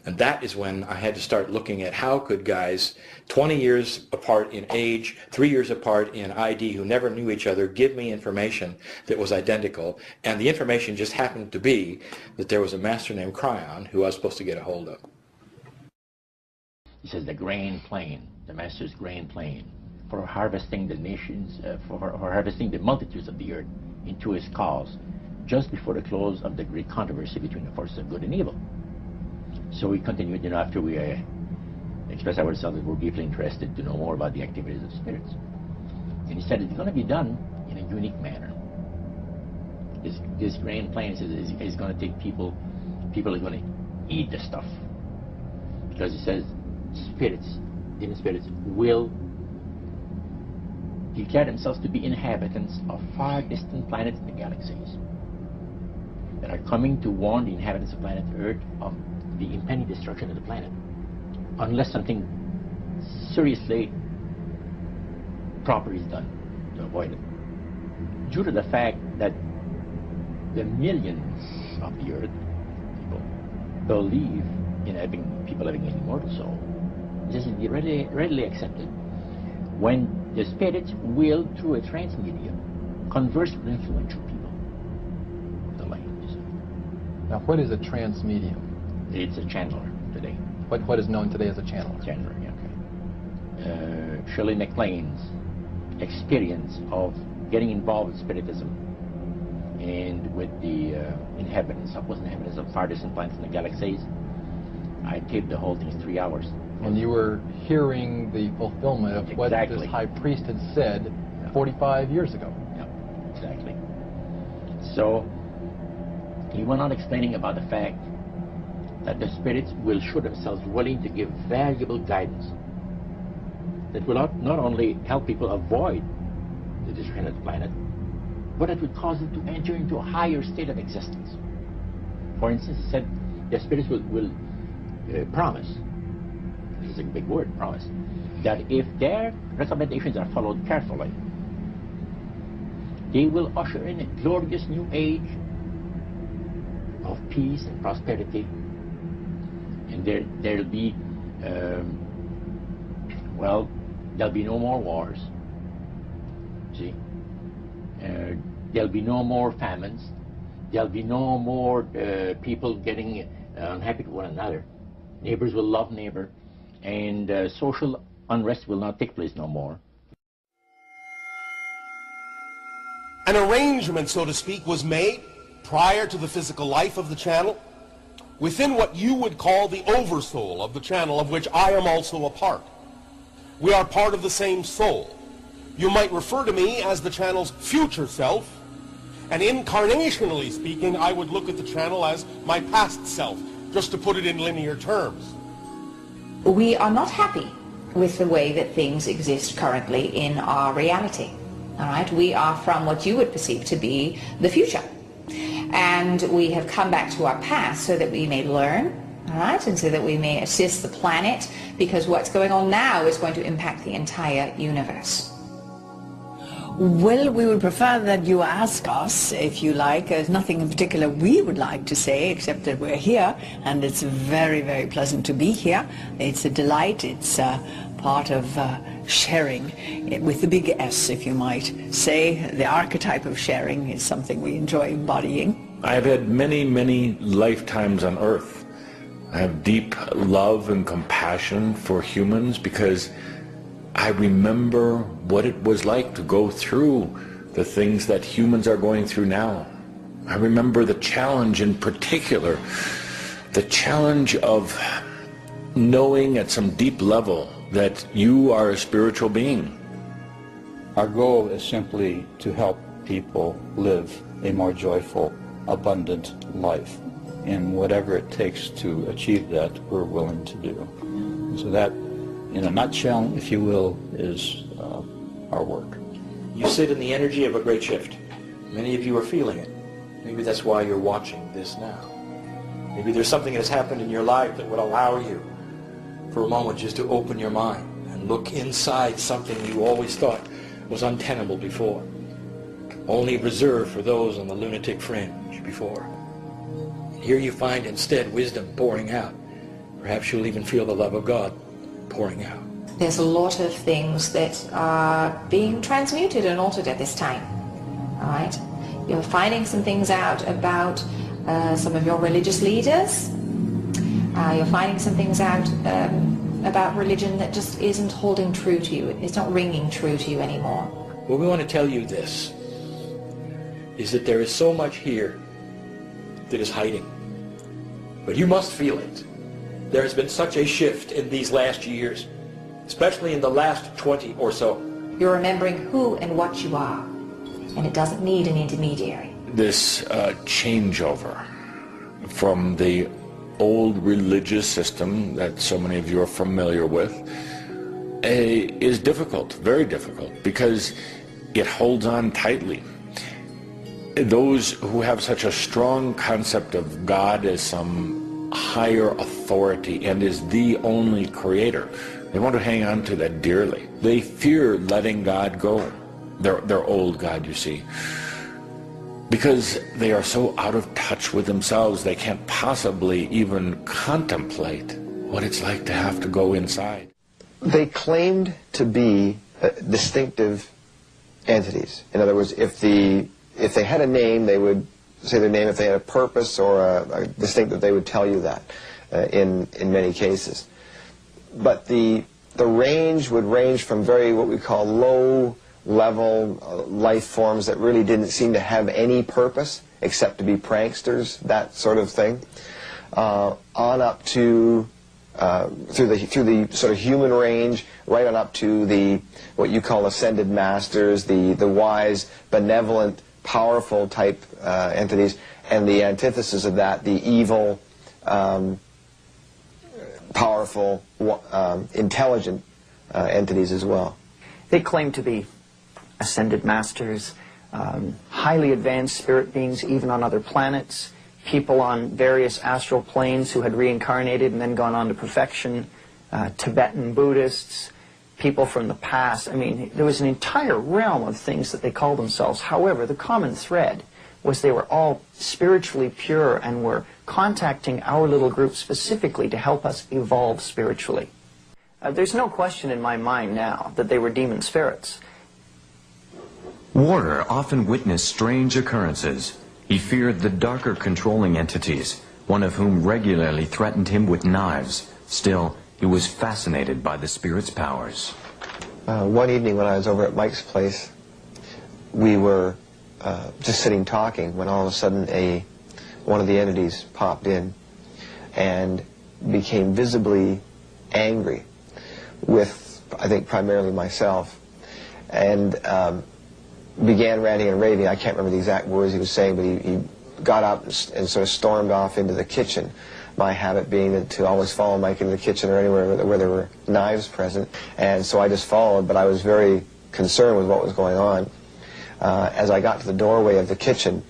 And that is when I had to start looking at how could guys 20 years apart in age, 3 years apart in ID, who never knew each other, give me information that was identical. And the information just happened to be that there was a master named Cryon who I was supposed to get a hold of. He says the grain plain, the master's grain plain, for harvesting the nations, for harvesting the multitudes of the earth into his cause, just before the close of the great controversy between the forces of good and evil. So we continued, you know, after we expressed ourselves that we're deeply interested to know more about the activities of spirits. And he said it's going to be done in a unique manner. This grain plain is going to take people are going to eat the stuff. Because he says spirits, demon spirits, will declare themselves to be inhabitants of far distant planets in the galaxies. that are coming to warn the inhabitants of planet Earth of the impending destruction of the planet, unless something seriously proper is done to avoid it. Due to the fact that the millions of the Earth people believe in people having an immortal soul, this is readily accepted. When the spirits will, through a trance medium, converse with influential people. The language. Now, what is a trance medium? It's a channeler today. What is known today as a channeler? Channeler, yeah, okay. Shirley MacLaine's experience of getting involved with spiritism and with the inhabitants of far distant planets in the galaxies. I taped the whole thing in 3 hours. And you were hearing the fulfillment of what this high priest had said 45 years ago. Yeah, exactly. So he went on explaining about the fact that the spirits will show themselves willing to give valuable guidance that will not only help people avoid the destruction of the planet, but it will cause them to enter into a higher state of existence. For instance, he said the spirits will promise, this is a big word, promise, that if their recommendations are followed carefully, they will usher in a glorious new age of peace and prosperity, and there'll be there'll be no more wars. See, there'll be no more famines. There'll be no more people getting unhappy with one another. Neighbors will love neighbor, and social unrest will not take place no more. An arrangement, so to speak, was made prior to the physical life of the channel within what you would call the oversoul of the channel, of which I am also a part. We are part of the same soul. You might refer to me as the channel's future self, and incarnationally speaking, I would look at the channel as my past self, just to put it in linear terms. We are not happy with the way that things exist currently in our reality. All right, we are from what you would perceive to be the future. And we have come back to our past so that we may learn, all right, and so that we may assist the planet, because what's going on now is going to impact the entire universe. Well, we would prefer that you ask us, if you like. There's nothing in particular we would like to say, except that we're here, and it's very, very pleasant to be here. It's a delight. It's part of sharing with the big S, if you might say. The archetype of sharing is something we enjoy embodying. I've had many, many lifetimes on Earth. I have deep love and compassion for humans because I remember what it was like to go through the things that humans are going through now. I remember the challenge in particular, the challenge of knowing at some deep level that you are a spiritual being. Our goal is simply to help people live a more joyful, abundant life. And whatever it takes to achieve that, we're willing to do. And so that, in a nutshell, if you will, is our work. You sit in the energy of a great shift. Many of you are feeling it. Maybe that's why you're watching this now. Maybe there's something that's happened in your life that would allow you for a moment just to open your mind and look inside something you always thought was untenable before, only reserved for those on the lunatic fringe before. And here you find instead wisdom pouring out. Perhaps you'll even feel the love of God pouring out. There's a lot of things that are being transmuted and altered at this time. All right, you're finding some things out about some of your religious leaders. You're finding some things out about religion that just isn't holding true to you. It's not ringing true to you anymore. Well, we want to tell you this, is that there is so much here that is hiding. But you must feel it. There has been such a shift in these last years, especially in the last 20 or so. You're remembering who and what you are, and it doesn't need an intermediary. This changeover from the old religious system that so many of you are familiar with is difficult, very difficult, because it holds on tightly. those who have such a strong concept of God as some higher authority and as the only creator, they want to hang on to that dearly. They fear letting God go, their old God, you see, because they are so out of touch with themselves they can't possibly even contemplate what it's like to have to go inside. They claimed to be distinctive entities. In other words, if they had a name, they would say their name. If they had a purpose or a distinctive, they would tell you that in many cases. But the range would range from very, what we call, low-level life forms that really didn't seem to have any purpose except to be pranksters, that sort of thing, on up to through the sort of human range, right on up to the what you call ascended masters, the wise, benevolent, powerful type entities, and the antithesis of that, the evil, powerful, intelligent entities as well. They claim to be ascended masters, highly advanced spirit beings even on other planets, people on various astral planes who had reincarnated and then gone on to perfection, Tibetan Buddhists, people from the past. I mean, there was an entire realm of things that they called themselves. However, the common thread was they were all spiritually pure and were contacting our little group specifically to help us evolve spiritually. There's no question in my mind now that they were demon spirits. Warder often witnessed strange occurrences. He feared the darker controlling entities, one of whom regularly threatened him with knives. Still, he was fascinated by the spirit's powers. One evening when I was over at Mike's place, we were just sitting talking when all of a sudden one of the entities popped in and became visibly angry with, I think, primarily myself, and began ranting and raving. I can't remember the exact words he was saying, but he got up and sort of stormed off into the kitchen. My habit being to always follow Mike into the kitchen or anywhere where there were knives present, and so I just followed, but I was very concerned with what was going on. As I got to the doorway of the kitchen,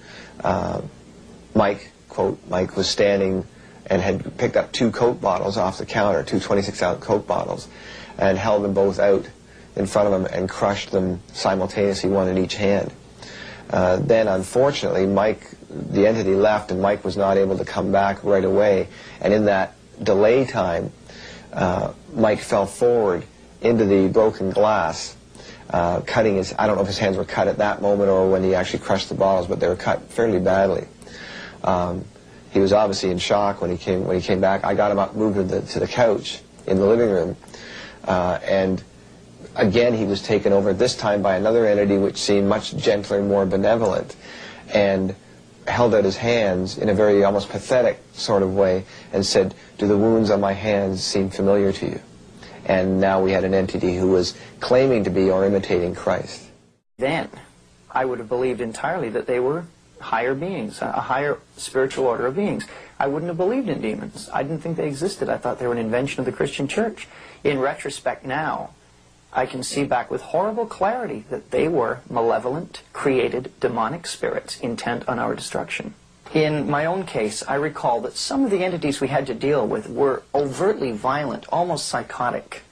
Mike, quote, Mike was standing and had picked up 2 Coke bottles off the counter, 2 26-ounce Coke bottles, and held them both out in front of him and crushed them simultaneously, one in each hand. Then, unfortunately, Mike, the entity left, and Mike was not able to come back right away. And in that delay time, Mike fell forward into the broken glass, cutting his, I don't know if his hands were cut at that moment or when he actually crushed the bottles, but they were cut fairly badly. He was obviously in shock when he came back. I got him up, moved him to the couch in the living room, and again he was taken over, this time by another entity which seemed much gentler and more benevolent, and held out his hands in a very almost pathetic sort of way and said, "Do the wounds on my hands seem familiar to you?" And now we had an entity who was claiming to be or imitating Christ. Then I would have believed entirely that they were higher beings, a higher spiritual order of beings. I wouldn't have believed in demons. I didn't think they existed. I thought they were an invention of the Christian church. In retrospect now, I can see back with horrible clarity that they were malevolent, created demonic spirits intent on our destruction. In my own case, I recall that some of the entities we had to deal with were overtly violent, almost psychotic.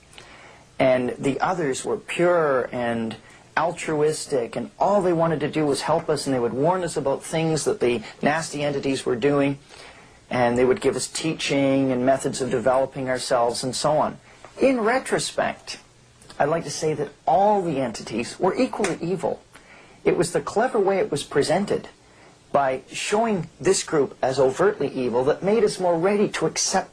And the others were pure and altruistic, and all they wanted to do was help us, and they would warn us about things that the nasty entities were doing, and they would give us teaching and methods of developing ourselves and so on. In retrospect, I'd like to say that all the entities were equally evil. It was the clever way it was presented by showing this group as overtly evil that made us more ready to accept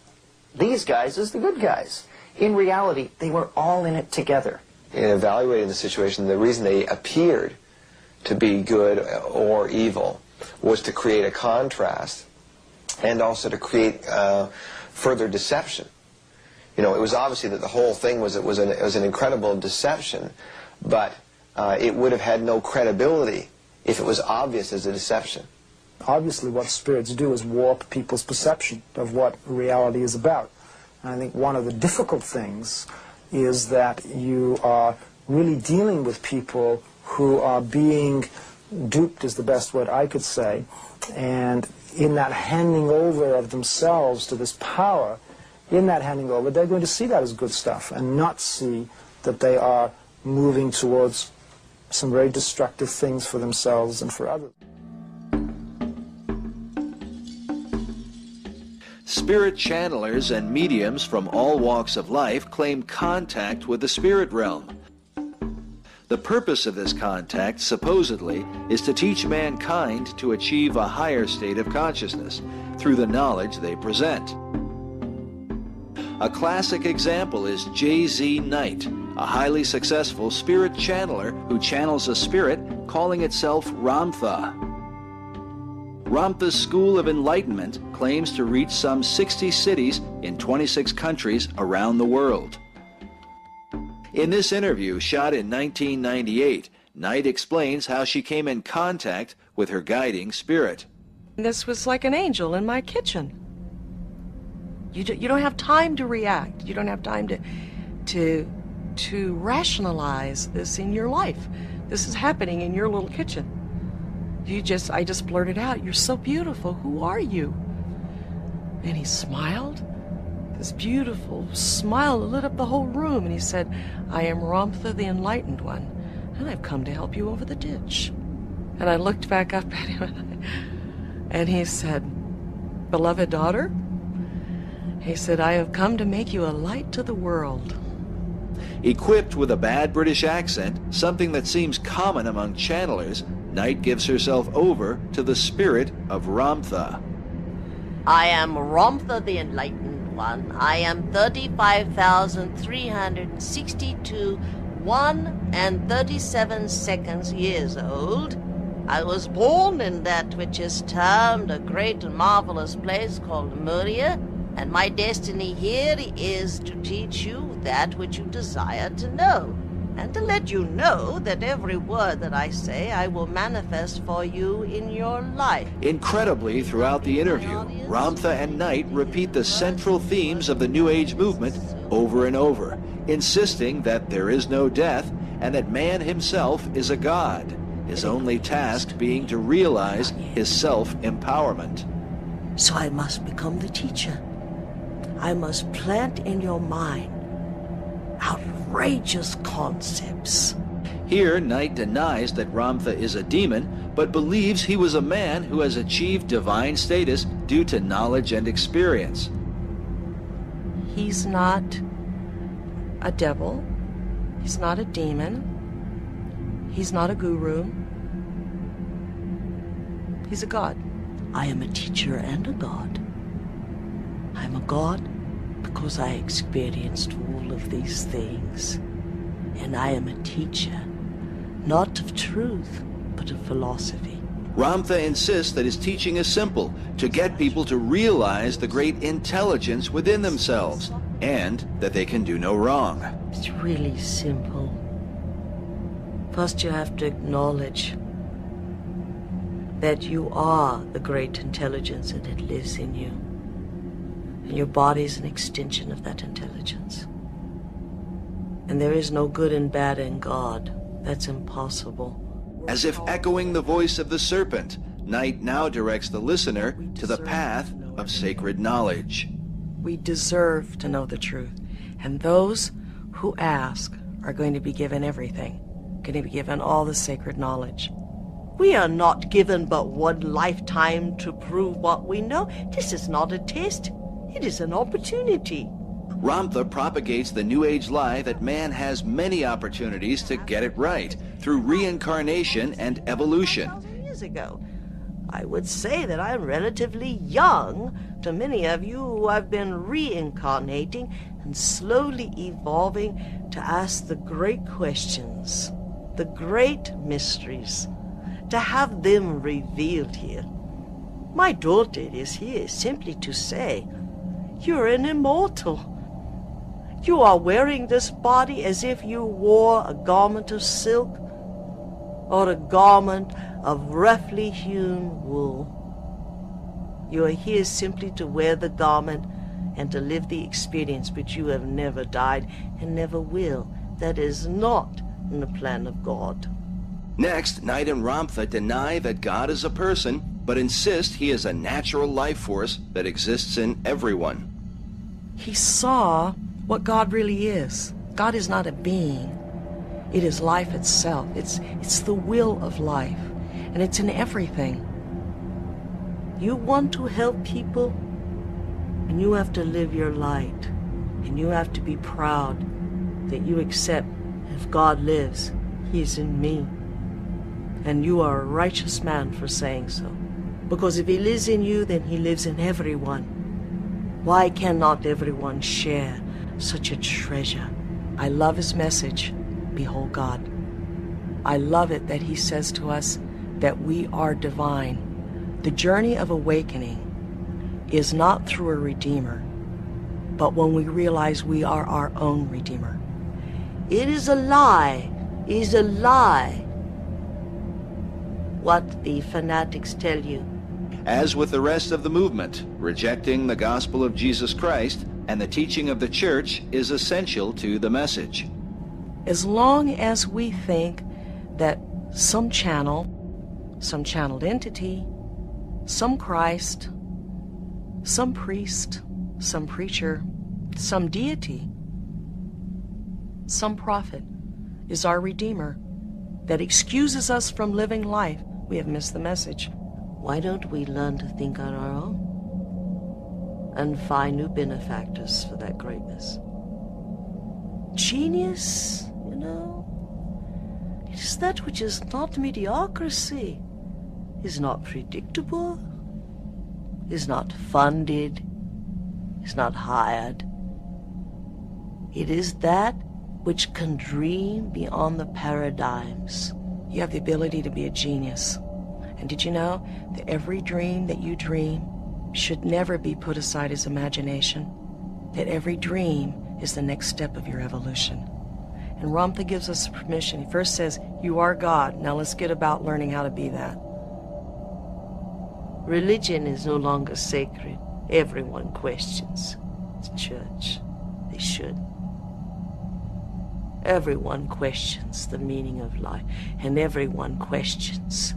these guys as the good guys. In reality, they were all in it together. In evaluating the situation, the reason they appeared to be good or evil was to create a contrast and also to create further deception. You know, it was obviously that the whole thing was an incredible deception, but it would have had no credibility if it was obvious as a deception. Obviously what spirits do is warp people's perception of what reality is about. And I think one of the difficult things is that you are really dealing with people who are being duped is the best word I could say, and in that handing over of themselves to this power, in that handing over, they're going to see that as good stuff and not see that they are moving towards some very destructive things for themselves and for others. Spirit channelers and mediums from all walks of life claim contact with the spirit realm. The purpose of this contact, supposedly, is to teach mankind to achieve a higher state of consciousness through the knowledge they present. A classic example is J.Z. Knight, a highly successful spirit channeler who channels a spirit calling itself Ramtha. Ramtha's School of Enlightenment claims to reach some 60 cities in 26 countries around the world. In this interview, shot in 1998, Knight explains how she came in contact with her guiding spirit. This was like an angel in my kitchen. You don't have time to react. You don't have time to rationalize this in your life. This is happening in your little kitchen. I just blurted out, "You're so beautiful. Who are you?" And he smiled. This beautiful smile lit up the whole room, and he said, "I am Ramtha the Enlightened One, and I've come to help you over the ditch." And I looked back up at him, and he said, "Beloved daughter," he said, "I have come to make you a light to the world." Equipped with a bad British accent, something that seems common among channelers, Knight gives herself over to the spirit of Ramtha. I am Ramtha the Enlightened One. I am 35,362 1 and 37 seconds years old. I was born in that which is termed a great and marvelous place called Muria, and my destiny here is to teach you that which you desire to know, and to let you know that every word that I say I will manifest for you in your life. Incredibly, throughout the interview, Ramtha and Knight repeat the central themes of the New Age movement over and over, insisting that there is no death and that man himself is a god, his only task being to realize his self-empowerment. So I must become the teacher. I must plant in your mind outrageous concepts. Here, Knight denies that Ramtha is a demon, but believes he was a man who has achieved divine status due to knowledge and experience. He's not a devil. He's not a demon. He's not a guru. He's a god. I am a teacher and a god. I'm a god because I experienced all of these things. And I am a teacher, not of truth, but of philosophy. Ramtha insists that his teaching is simple, to get people to realize the great intelligence within themselves, and that they can do no wrong. It's really simple. First you have to acknowledge that you are the great intelligence and it lives in you. And your body is an extension of that intelligence. And there is no good and bad in God. That's impossible. As if echoing the voice of the serpent, Knight now directs the listener to the path of sacred knowledge. We deserve to know the truth. And those who ask are going to be given everything, going to be given all the sacred knowledge. We are not given but one lifetime to prove what we know. This is not a test. It is an opportunity. Ramtha propagates the New Age lie that man has many opportunities to get it right through reincarnation and evolution. Years ago, I would say that I'm relatively young to many of you who have been reincarnating and slowly evolving to ask the great questions, the great mysteries, to have them revealed here. My daughter is here simply to say, you're an immortal. You are wearing this body as if you wore a garment of silk or a garment of roughly hewn wool. You are here simply to wear the garment and to live the experience, but you have never died and never will. That is not in the plan of God. Next, Knight and Ramtha deny that God is a person, but insist he is a natural life force that exists in everyone. He saw what God really is. God is not a being. It is life itself. It's the will of life, and it's in everything. You want to help people, and you have to live your light, and you have to be proud that you accept if God lives, he is in me. And you are a righteous man for saying so. Because if he lives in you, then he lives in everyone. Why cannot everyone share such a treasure? I love his message, behold God. I love it that he says to us that we are divine. The journey of awakening is not through a redeemer, but when we realize we are our own redeemer. It is a lie. It is a lie. What the fanatics tell you. As with the rest of the movement, rejecting the gospel of Jesus Christ and the teaching of the church is essential to the message. As long as we think that some channel, some channeled entity, some Christ, some priest, some preacher, some deity, some prophet is our Redeemer that excuses us from living life, we have missed the message. Why don't we learn to think on our own and find new benefactors for that greatness? Genius, you know, it is that which is not mediocrity, is not predictable, is not funded, is not hired. It is that which can dream beyond the paradigms. You have the ability to be a genius. And did you know that every dream that you dream should never be put aside as imagination? That every dream is the next step of your evolution. And Ramtha gives us permission. He first says, you are God. Now let's get about learning how to be that. Religion is no longer sacred. Everyone questions the church. They should. Everyone questions the meaning of life, and everyone questions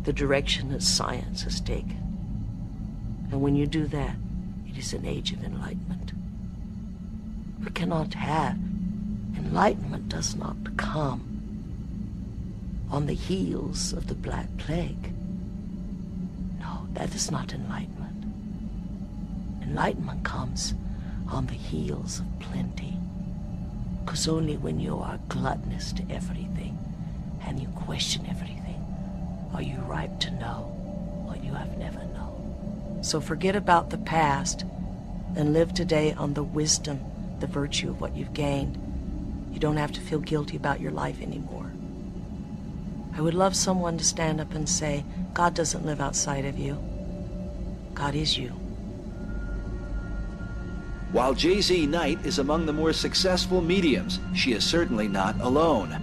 the direction that science has taken. And when you do that, it is an age of enlightenment. We cannot have enlightenment. Does not come on the heels of the Black Plague. No, that is not enlightenment. Enlightenment comes on the heels of plenty. Because only when you are gluttonous to everything and you question everything are you ripe to know what you have never known. So forget about the past and live today on the wisdom, the virtue of what you've gained. You don't have to feel guilty about your life anymore. I would love someone to stand up and say, God doesn't live outside of you. God is you. While J.Z. Knight is among the more successful mediums, she is certainly not alone.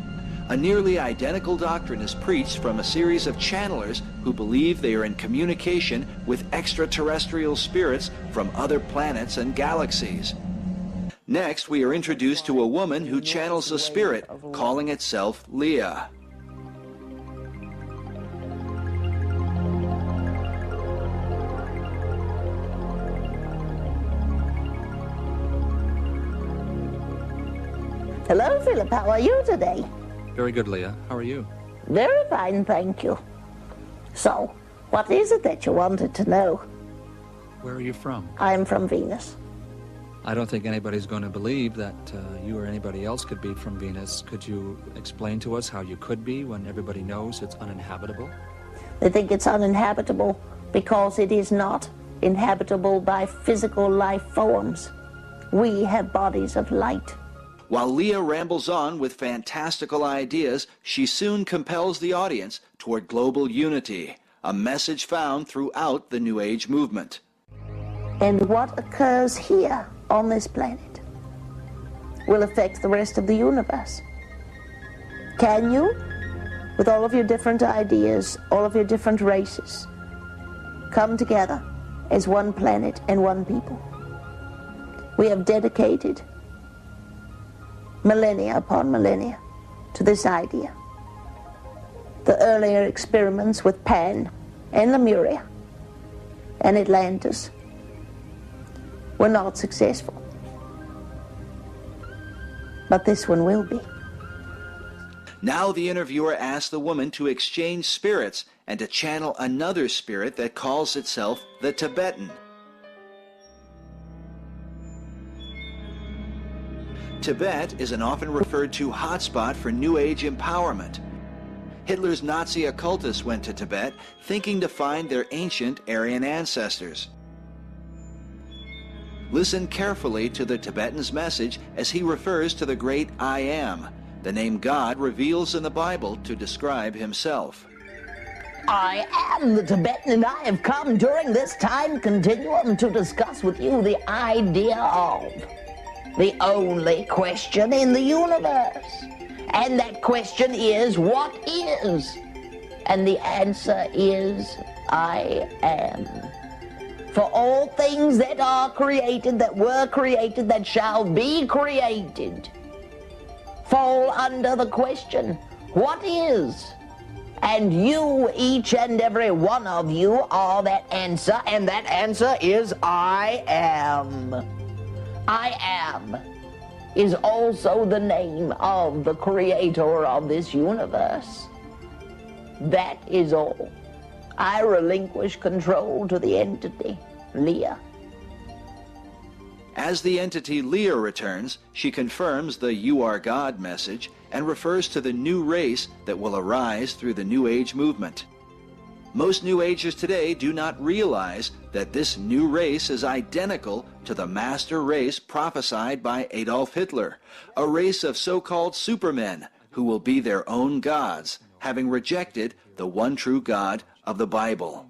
A nearly identical doctrine is preached from a series of channelers who believe they are in communication with extraterrestrial spirits from other planets and galaxies. Next, we are introduced to a woman who channels a spirit, calling itself Leah. Hello, Philip. How are you today? Very good, Leah. How are you? Very fine, thank you. So, what is it that you wanted to know? Where are you from? I'm from Venus. I don't think anybody's going to believe that you or anybody else could be from Venus. Could you explain to us how you could be when everybody knows it's uninhabitable? They think it's uninhabitable because it is not inhabitable by physical life forms. We have bodies of light. While Leah rambles on with fantastical ideas, she soon compels the audience toward global unity, a message found throughout the New Age movement. And what occurs here on this planet will affect the rest of the universe. Can you, with all of your different ideas, all of your different races, come together as one planet and one people? We have dedicated millennia upon millennia to this idea. The earlier experiments with Pan and Lemuria and Atlantis were not successful. But this one will be. Now the interviewer asks the woman to exchange spirits and to channel another spirit that calls itself the Tibetan. Tibet is an often referred to hotspot for New Age empowerment. Hitler's Nazi occultists went to Tibet thinking to find their ancient Aryan ancestors. Listen carefully to the Tibetan's message as he refers to the great I Am, the name God reveals in the Bible to describe himself. I am the Tibetan, and I have come during this time continuum to discuss with you the idea of the only question in the universe. And that question is, what is? And the answer is, I am. For all things that are created, that were created, that shall be created, fall under the question, what is? And you, each and every one of you, are that answer, and that answer is, I am. I am is also the name of the creator of this universe. That is all. I relinquish control to the entity, Leah. As the entity Leah returns, she confirms the You Are God message and refers to the new race that will arise through the New Age movement. Most New Agers today do not realize that this new race is identical to the master race prophesied by Adolf Hitler, a race of so-called supermen who will be their own gods, having rejected the one true God of the Bible.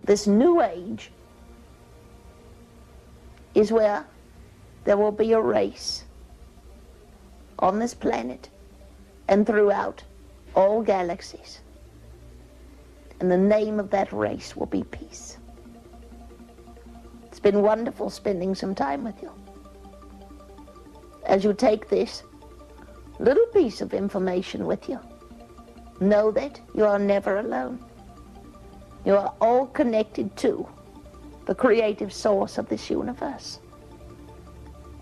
This new age is where there will be a race on this planet and throughout all galaxies. And the name of that race will be peace. It's been wonderful spending some time with you. As you take this little piece of information with you, know that you are never alone. You are all connected to the creative source of this universe.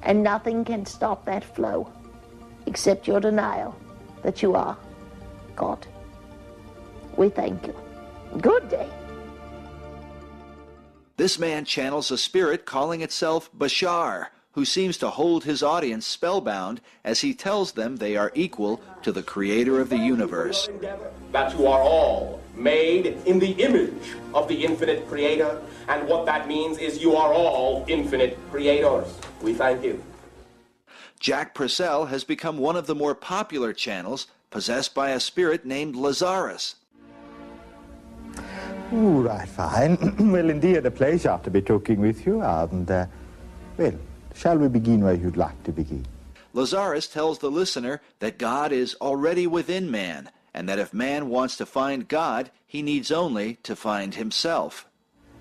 And nothing can stop that flow except your denial that you are God. We thank you. Good day. This man channels a spirit calling itself Bashar, who seems to hold his audience spellbound as he tells them they are equal to the creator of the universe. That you are all made in the image of the infinite creator, and what that means is you are all infinite creators. We thank you. Jack Purcell has become one of the more popular channels, possessed by a spirit named Lazarus. All right, fine. Well, indeed, a pleasure to be talking with you, and, well, shall we begin where you'd like to begin? Lazarus tells the listener that God is already within man, and that if man wants to find God, he needs only to find himself.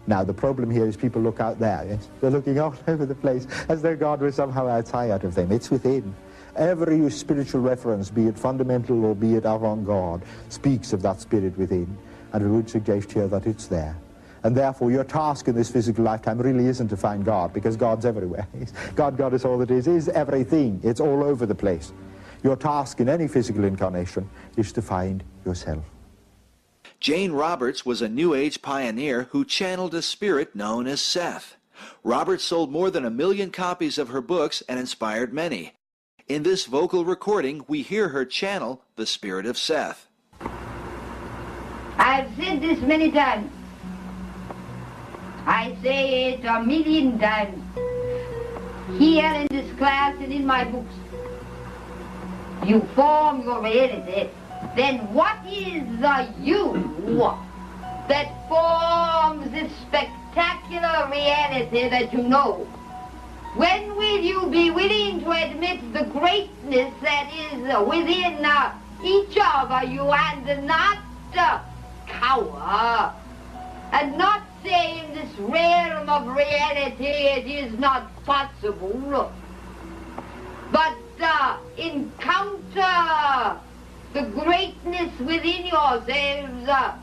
Now, the problem here is people look out there, yes? They're looking all over the place, as though God was somehow outside of them. It's within. Every spiritual reference, be it fundamental or be it avant-garde, speaks of that spirit within. And we would suggest here that it's there. And therefore your task in this physical lifetime really isn't to find God, because God's everywhere. God is all that is everything. It's all over the place. Your task in any physical incarnation is to find yourself. Jane Roberts was a New Age pioneer who channeled a spirit known as Seth. Roberts sold more than 1 million copies of her books and inspired many. In this vocal recording, we hear her channel the spirit of Seth. I've said this many times. I say it 1,000,000 times. Here in this class and in my books. You form your reality. Then what is the you that forms this spectacular reality that you know? When will you be willing to admit the greatness that is within each of you and not cower and not say in this realm of reality it is not possible, but encounter the greatness within yourselves.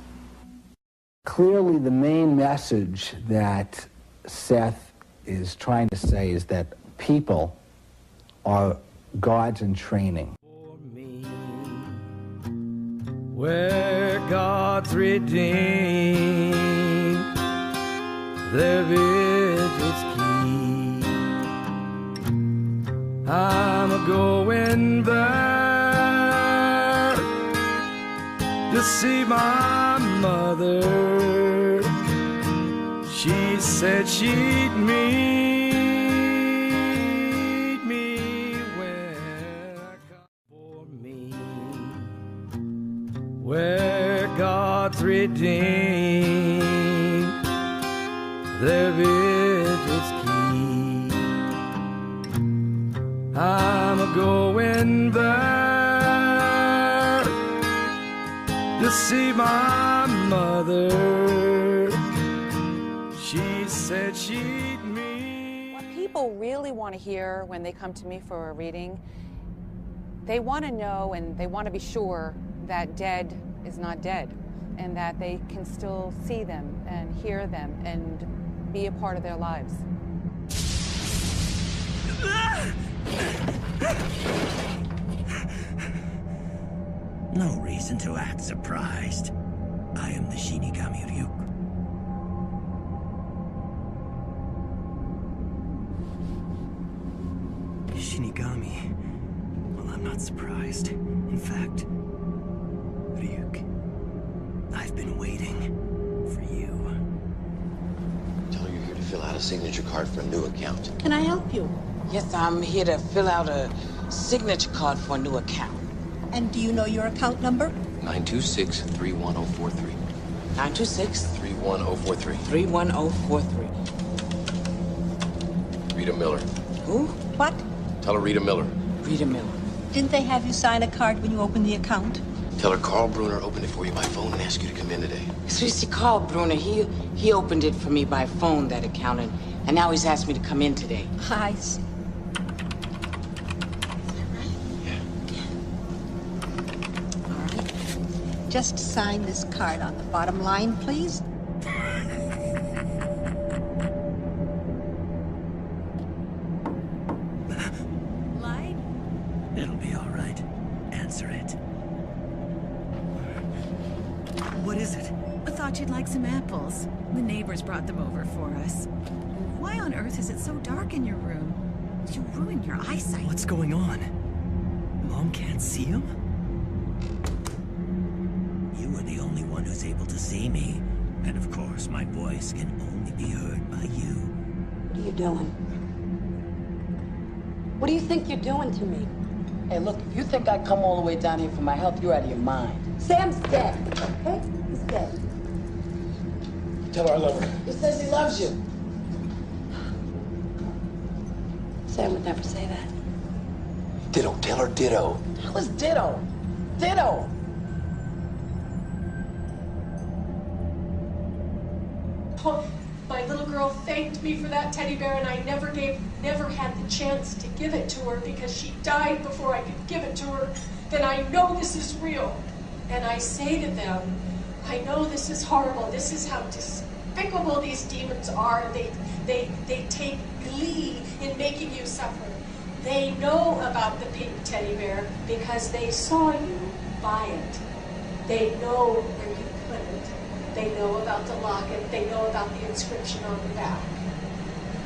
Clearly, the main message that Seth is trying to say is that people are gods in training. Where God's redeemed their vigil's key, I'm a-going there to see my mother. She said she'd meet me when I come for me. Where God's redeemed their vigil's key, I'm a-going there to see my mother. She said she'd meet. What people really want to hear when they come to me for a reading, they want to know and they want to be sure that dead is not dead, and that they can still see them and hear them and be a part of their lives. No reason to act surprised. I am the Shinigami Ryuk. Shinigami? Well, I'm not surprised. In fact, Ryuk, I've been waiting for you. Tell her you're here to fill out a signature card for a new account. Can I help you? Yes, I'm here to fill out a signature card for a new account. And do you know your account number? 926-31043. 926-31043. 31043. Rita Miller. Who? What? Tell her Rita Miller. Rita Miller. Didn't they have you sign a card when you opened the account? Tell her Carl Bruner opened it for you by phone and asked you to come in today. So you see, Carl Bruner, he opened it for me by phone, that account, and now he's asked me to come in today. I see. Just sign this card on the bottom line, please. Line? It'll be all right. Answer it. What is it? I thought you'd like some apples. The neighbors brought them over for us. Why on earth is it so dark in your room? You ruin your eyesight. What's going on? Mom can't see him? You were the only one who's able to see me. And of course, my voice can only be heard by you. What are you doing? What do you think you're doing to me? Hey, look, if you think I come all the way down here for my health, you're out of your mind. Sam's dead, okay? He's dead. Tell her I love her. He says he loves you. Sam would never say that. Ditto. Tell her ditto. That was ditto. Ditto. My little girl thanked me for that teddy bear, and I never had the chance to give it to her because she died before I could give it to her. Then I know this is real. And I say to them, I know this is horrible. This is how despicable these demons are. They take glee in making you suffer. They know about the pink teddy bear because they saw you buy it. They know where you put it. They know about the locket. They know about the inscription on the back.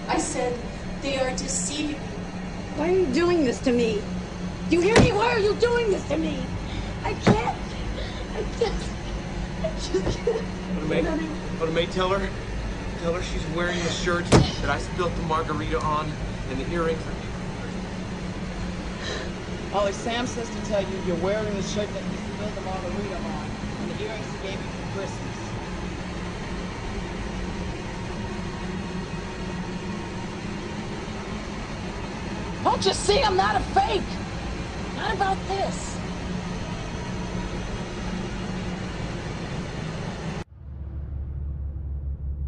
I said, they are deceiving me. Why are you doing this to me? Do you hear me? Why are you doing this to me? I can't. I just can't. What a mate, tell her she's wearing the shirt that I spilled the margarita on and the earrings. Ollie, Sam says to tell you you're wearing the shirt that he spilled the margarita on and the earrings he gave you for Christmas. Don't you see I'm not a fake? Not about this.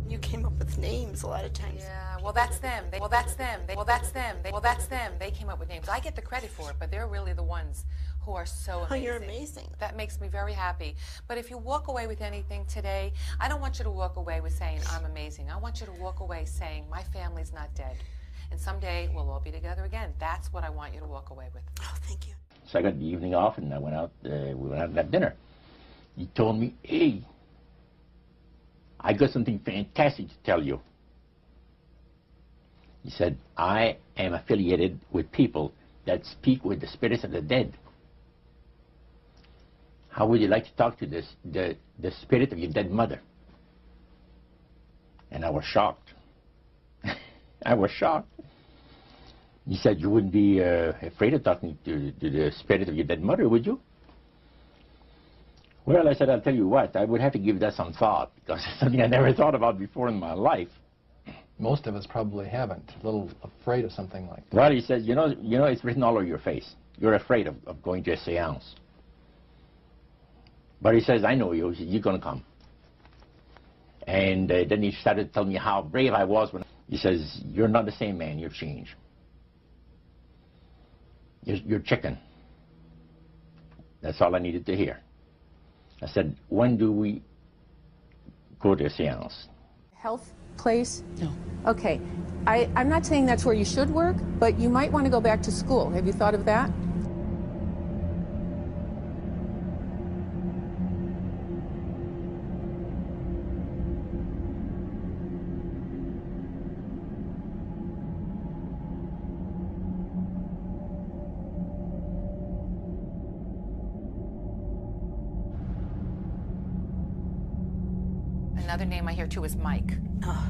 You came up with names a lot of times. Yeah, well, that's them. They came up with names. I get the credit for it, but they're really the ones who are so amazing. Oh, you're amazing. That makes me very happy. But if you walk away with anything today, I don't want you to walk away with saying, I'm amazing. I want you to walk away saying, my family's not dead. And someday we'll all be together again. That's what I want you to walk away with. Oh, thank you. So I got the evening off, and I went out, we went out and had dinner. He told me, hey, I got something fantastic to tell you. He said, I am affiliated with people that speak with the spirits of the dead. How would you like to talk to the spirit of your dead mother? And I was shocked. I was shocked. He said, you wouldn't be afraid of talking to the spirit of your dead mother, would you? Well, I said, I'll tell you what, I would have to give that some thought, because it's something I never thought about before in my life. Most of us probably haven't. A little afraid of something like that. Well, he said, you know, it's written all over your face. You're afraid of going to a seance. But he says, I know you. He said, you're going to come. And then he started telling me how brave I was. When he says, you're not the same man. You've changed. You're chicken. That's all I needed to hear. I said, when do we go to a seance? Health place? No. Okay. I'm not saying that's where you should work, but you might want to go back to school. Have you thought of that? Another name I hear too is Mike. Oh,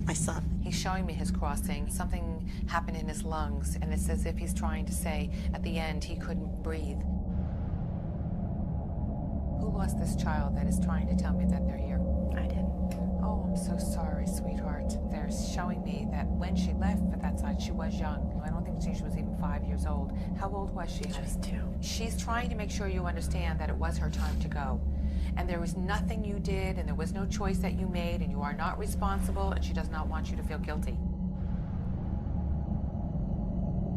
my son. He's showing me his crossing. Something happened in his lungs, and it's as if he's trying to say at the end he couldn't breathe. Who lost this child that is trying to tell me that they're here? I did. Oh, I'm so sorry, sweetheart. They're showing me that when she left for that side, she was young. I don't think she was even 5 years old. How old was she? She was 2. She's trying to make sure you understand that it was her time to go. And there was nothing you did, and there was no choice that you made, and you are not responsible, and she does not want you to feel guilty.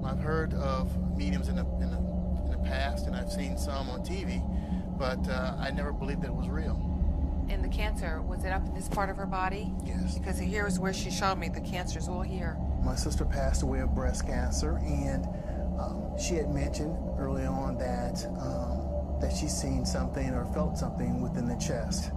I've heard of mediums in the past, and I've seen some on TV, but I never believed that it was real. And the cancer, was it up in this part of her body? Yes. Because here is where she showed me the cancer's all here. My sister passed away of breast cancer, and she had mentioned early on that she's seen something or felt something within the chest.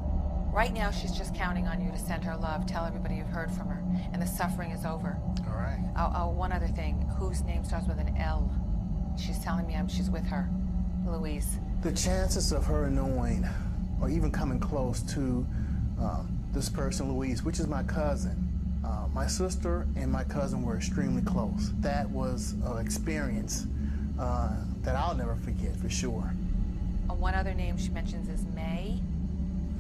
Right now, she's just counting on you to send her love, tell everybody you've heard from her, and the suffering is over. All right. Oh, one other thing. Whose name starts with an L? She's telling me she's with her. Louise. The chances of her knowing or even coming close to this person, Louise, which is my cousin. My sister and my cousin were extremely close. That was an experience that I'll never forget, for sure. One other name she mentions is May,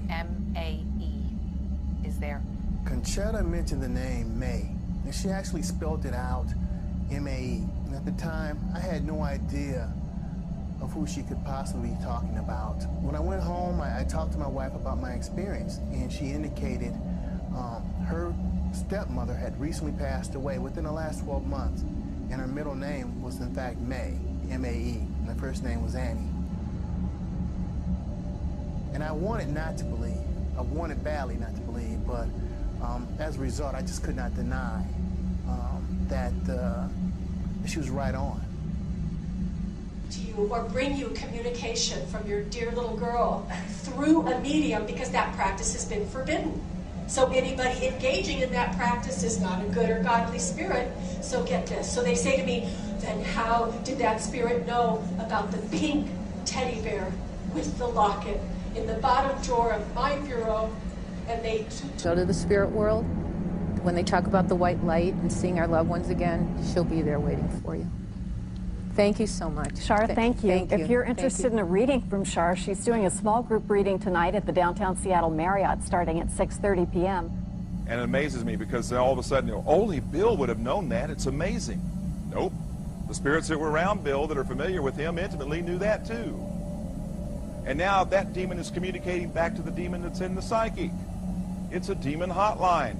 M-A-E, is there. Conchetta mentioned the name May, and she actually spelled it out, M-A-E. And at the time, I had no idea of who she could possibly be talking about. When I went home, I talked to my wife about my experience, and she indicated her stepmother had recently passed away within the last 12 months, and her middle name was in fact May, M-A-E, and her first name was Annie. And I wanted not to believe. I wanted badly not to believe, but as a result, I just could not deny that she was right on. To you or bring you communication from your dear little girl through a medium, because that practice has been forbidden. So anybody engaging in that practice is not a good or godly spirit. So get this. So they say to me, then how did that spirit know about the pink teddy bear with the locket in the bottom drawer of my bureau? And they Go to the spirit world. When they talk about the white light and seeing our loved ones again, she'll be there waiting for you. Thank you so much. Shar, thank you. If you're Thank interested in a reading from Shar, she's doing a small group reading tonight at the downtown Seattle Marriott starting at 6:30 p.m. And it amazes me because all of a sudden, only Bill would have known that. It's amazing. Nope. The spirits that were around Bill that are familiar with him intimately knew that too. And now that demon is communicating back to the demon that's in the psychic. It's a demon hotline.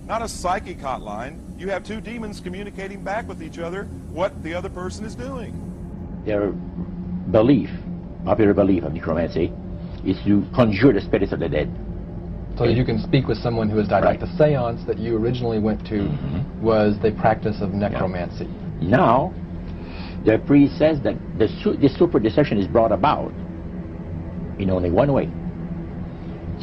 Not a psychic hotline. You have two demons communicating back with each other what the other person is doing. their belief, popular belief of necromancy, is to conjure the spirits of the dead. So you can speak with someone who has died. Right. Like the seance that you originally went to was the practice of necromancy. Now, the priest says that the super deception is brought about in only one way.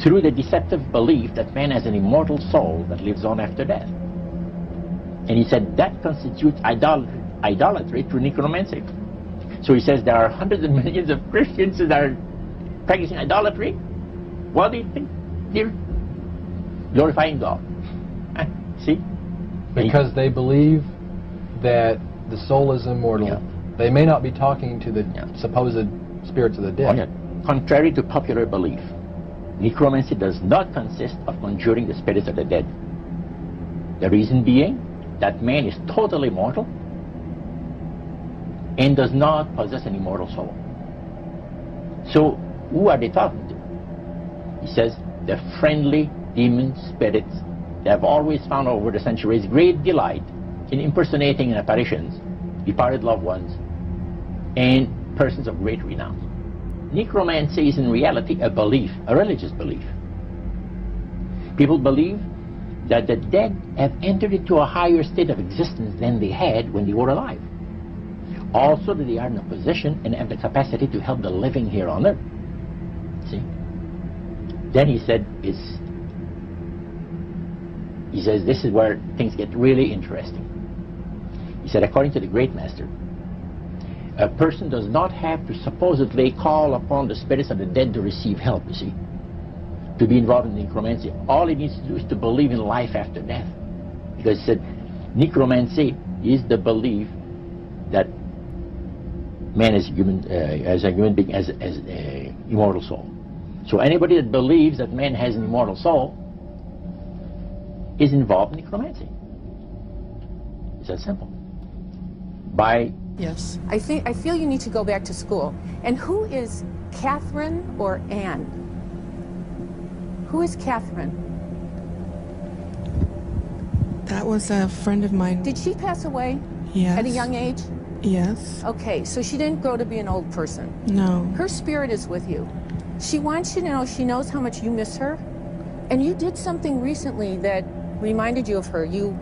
Through the deceptive belief that man has an immortal soul that lives on after death. And he said that constitutes idolatry through necromancy. So he says there are hundreds of millions of Christians that are practicing idolatry. What do you think? They're glorifying God. See? Because they believe that the soul is immortal. Yeah. They may not be talking to the supposed spirits of the dead. Contrary to popular belief, necromancy does not consist of conjuring the spirits of the dead. The reason being that man is totally mortal and does not possess an immortal soul. So who are they talking to? He says the friendly demon spirits that have always found over the centuries great delight in impersonating in apparitions departed loved ones and persons of great renown. Necromancy is in reality a belief, a religious belief. People believe that the dead have entered into a higher state of existence than they had when they were alive. Also that they are in a position and have the capacity to help the living here on earth. See? Then he said, he says this is where things get really interesting. He said, according to the great master, a person does not have to supposedly call upon the spirits of the dead to receive help, you see, to be involved in necromancy. All he needs to do is to believe in life after death. Because he said, necromancy is the belief that man is as a human being, as an immortal soul. So anybody that believes that man has an immortal soul is involved in necromancy. It's that simple. Yes. I feel you need to go back to school. And who is Catherine or Anne? Who is Catherine? That was a friend of mine. Did she pass away? Yes. At a young age? Yes. Okay, so she didn't grow to be an old person. No. Her spirit is with you. She wants you to know she knows how much you miss her. And you did something recently that reminded you of her. You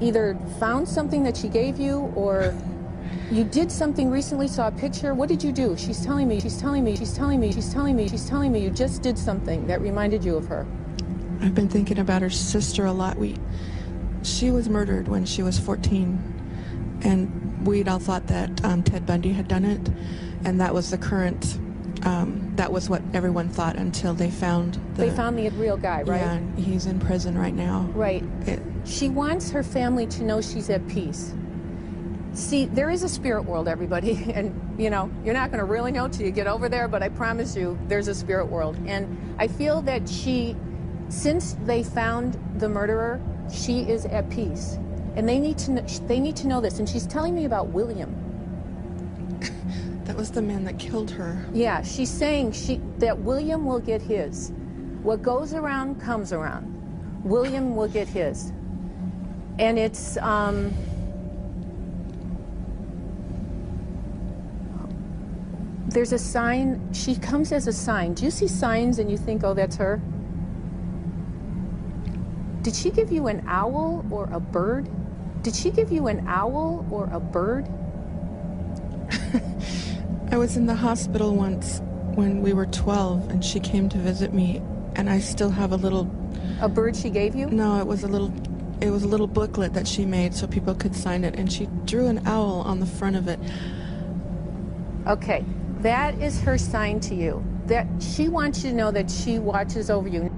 either found something that she gave you, or you did something recently, saw a picture. What did you do? She's telling me, she's telling me, she's telling me, she's telling me, she's telling me you just did something that reminded you of her. I've been thinking about her sister a lot. She was murdered when she was 14, and we'd all thought that Ted Bundy had done it, and that was the current, that was what everyone thought until they found the real guy, right? Yeah, he's in prison right now. Right. She wants her family to know she's at peace. See, there is a spirit world, everybody, and you know, you're not going to really know till you get over there, but I promise you there's a spirit world. And I feel that since they found the murderer, she is at peace. And they need to know this. And she's telling me about William. That was the man that killed her. Yeah, she's saying that William will get his. What goes around comes around. William will get his. And it's there's a sign. She comes as a sign. Do you see signs and you think, oh, that's her? Did she give you an owl or a bird? Did she give you an owl or a bird? I was in the hospital once when we were 12, and she came to visit me, and I still have a little... A bird she gave you? No, it was a little booklet that she made so people could sign it, and she drew an owl on the front of it. Okay, that is her sign to you. That she wants you to know that she watches over you.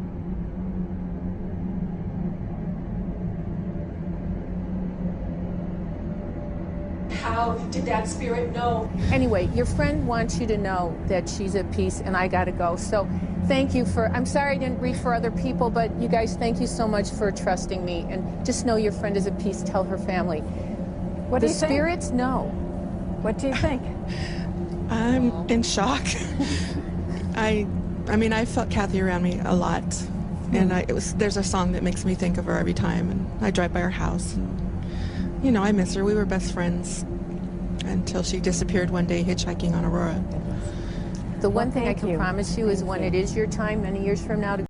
How did that spirit know? Anyway, your friend wants you to know that she's at peace, and I gotta go. So thank you I'm sorry I didn't read for other people, but you guys, thank you so much for trusting me. And just know your friend is at peace. Tell her family. What do you think? The spirits know. What do you think? I'm in shock. I mean, I felt Kathy around me a lot. And there's a song that makes me think of her every time. And I drive by her house. And, you know, I miss her. We were best friends. until she disappeared one day hitchhiking on Aurora. The one thing I thank can you. promise you is when it is your time, many years from now, to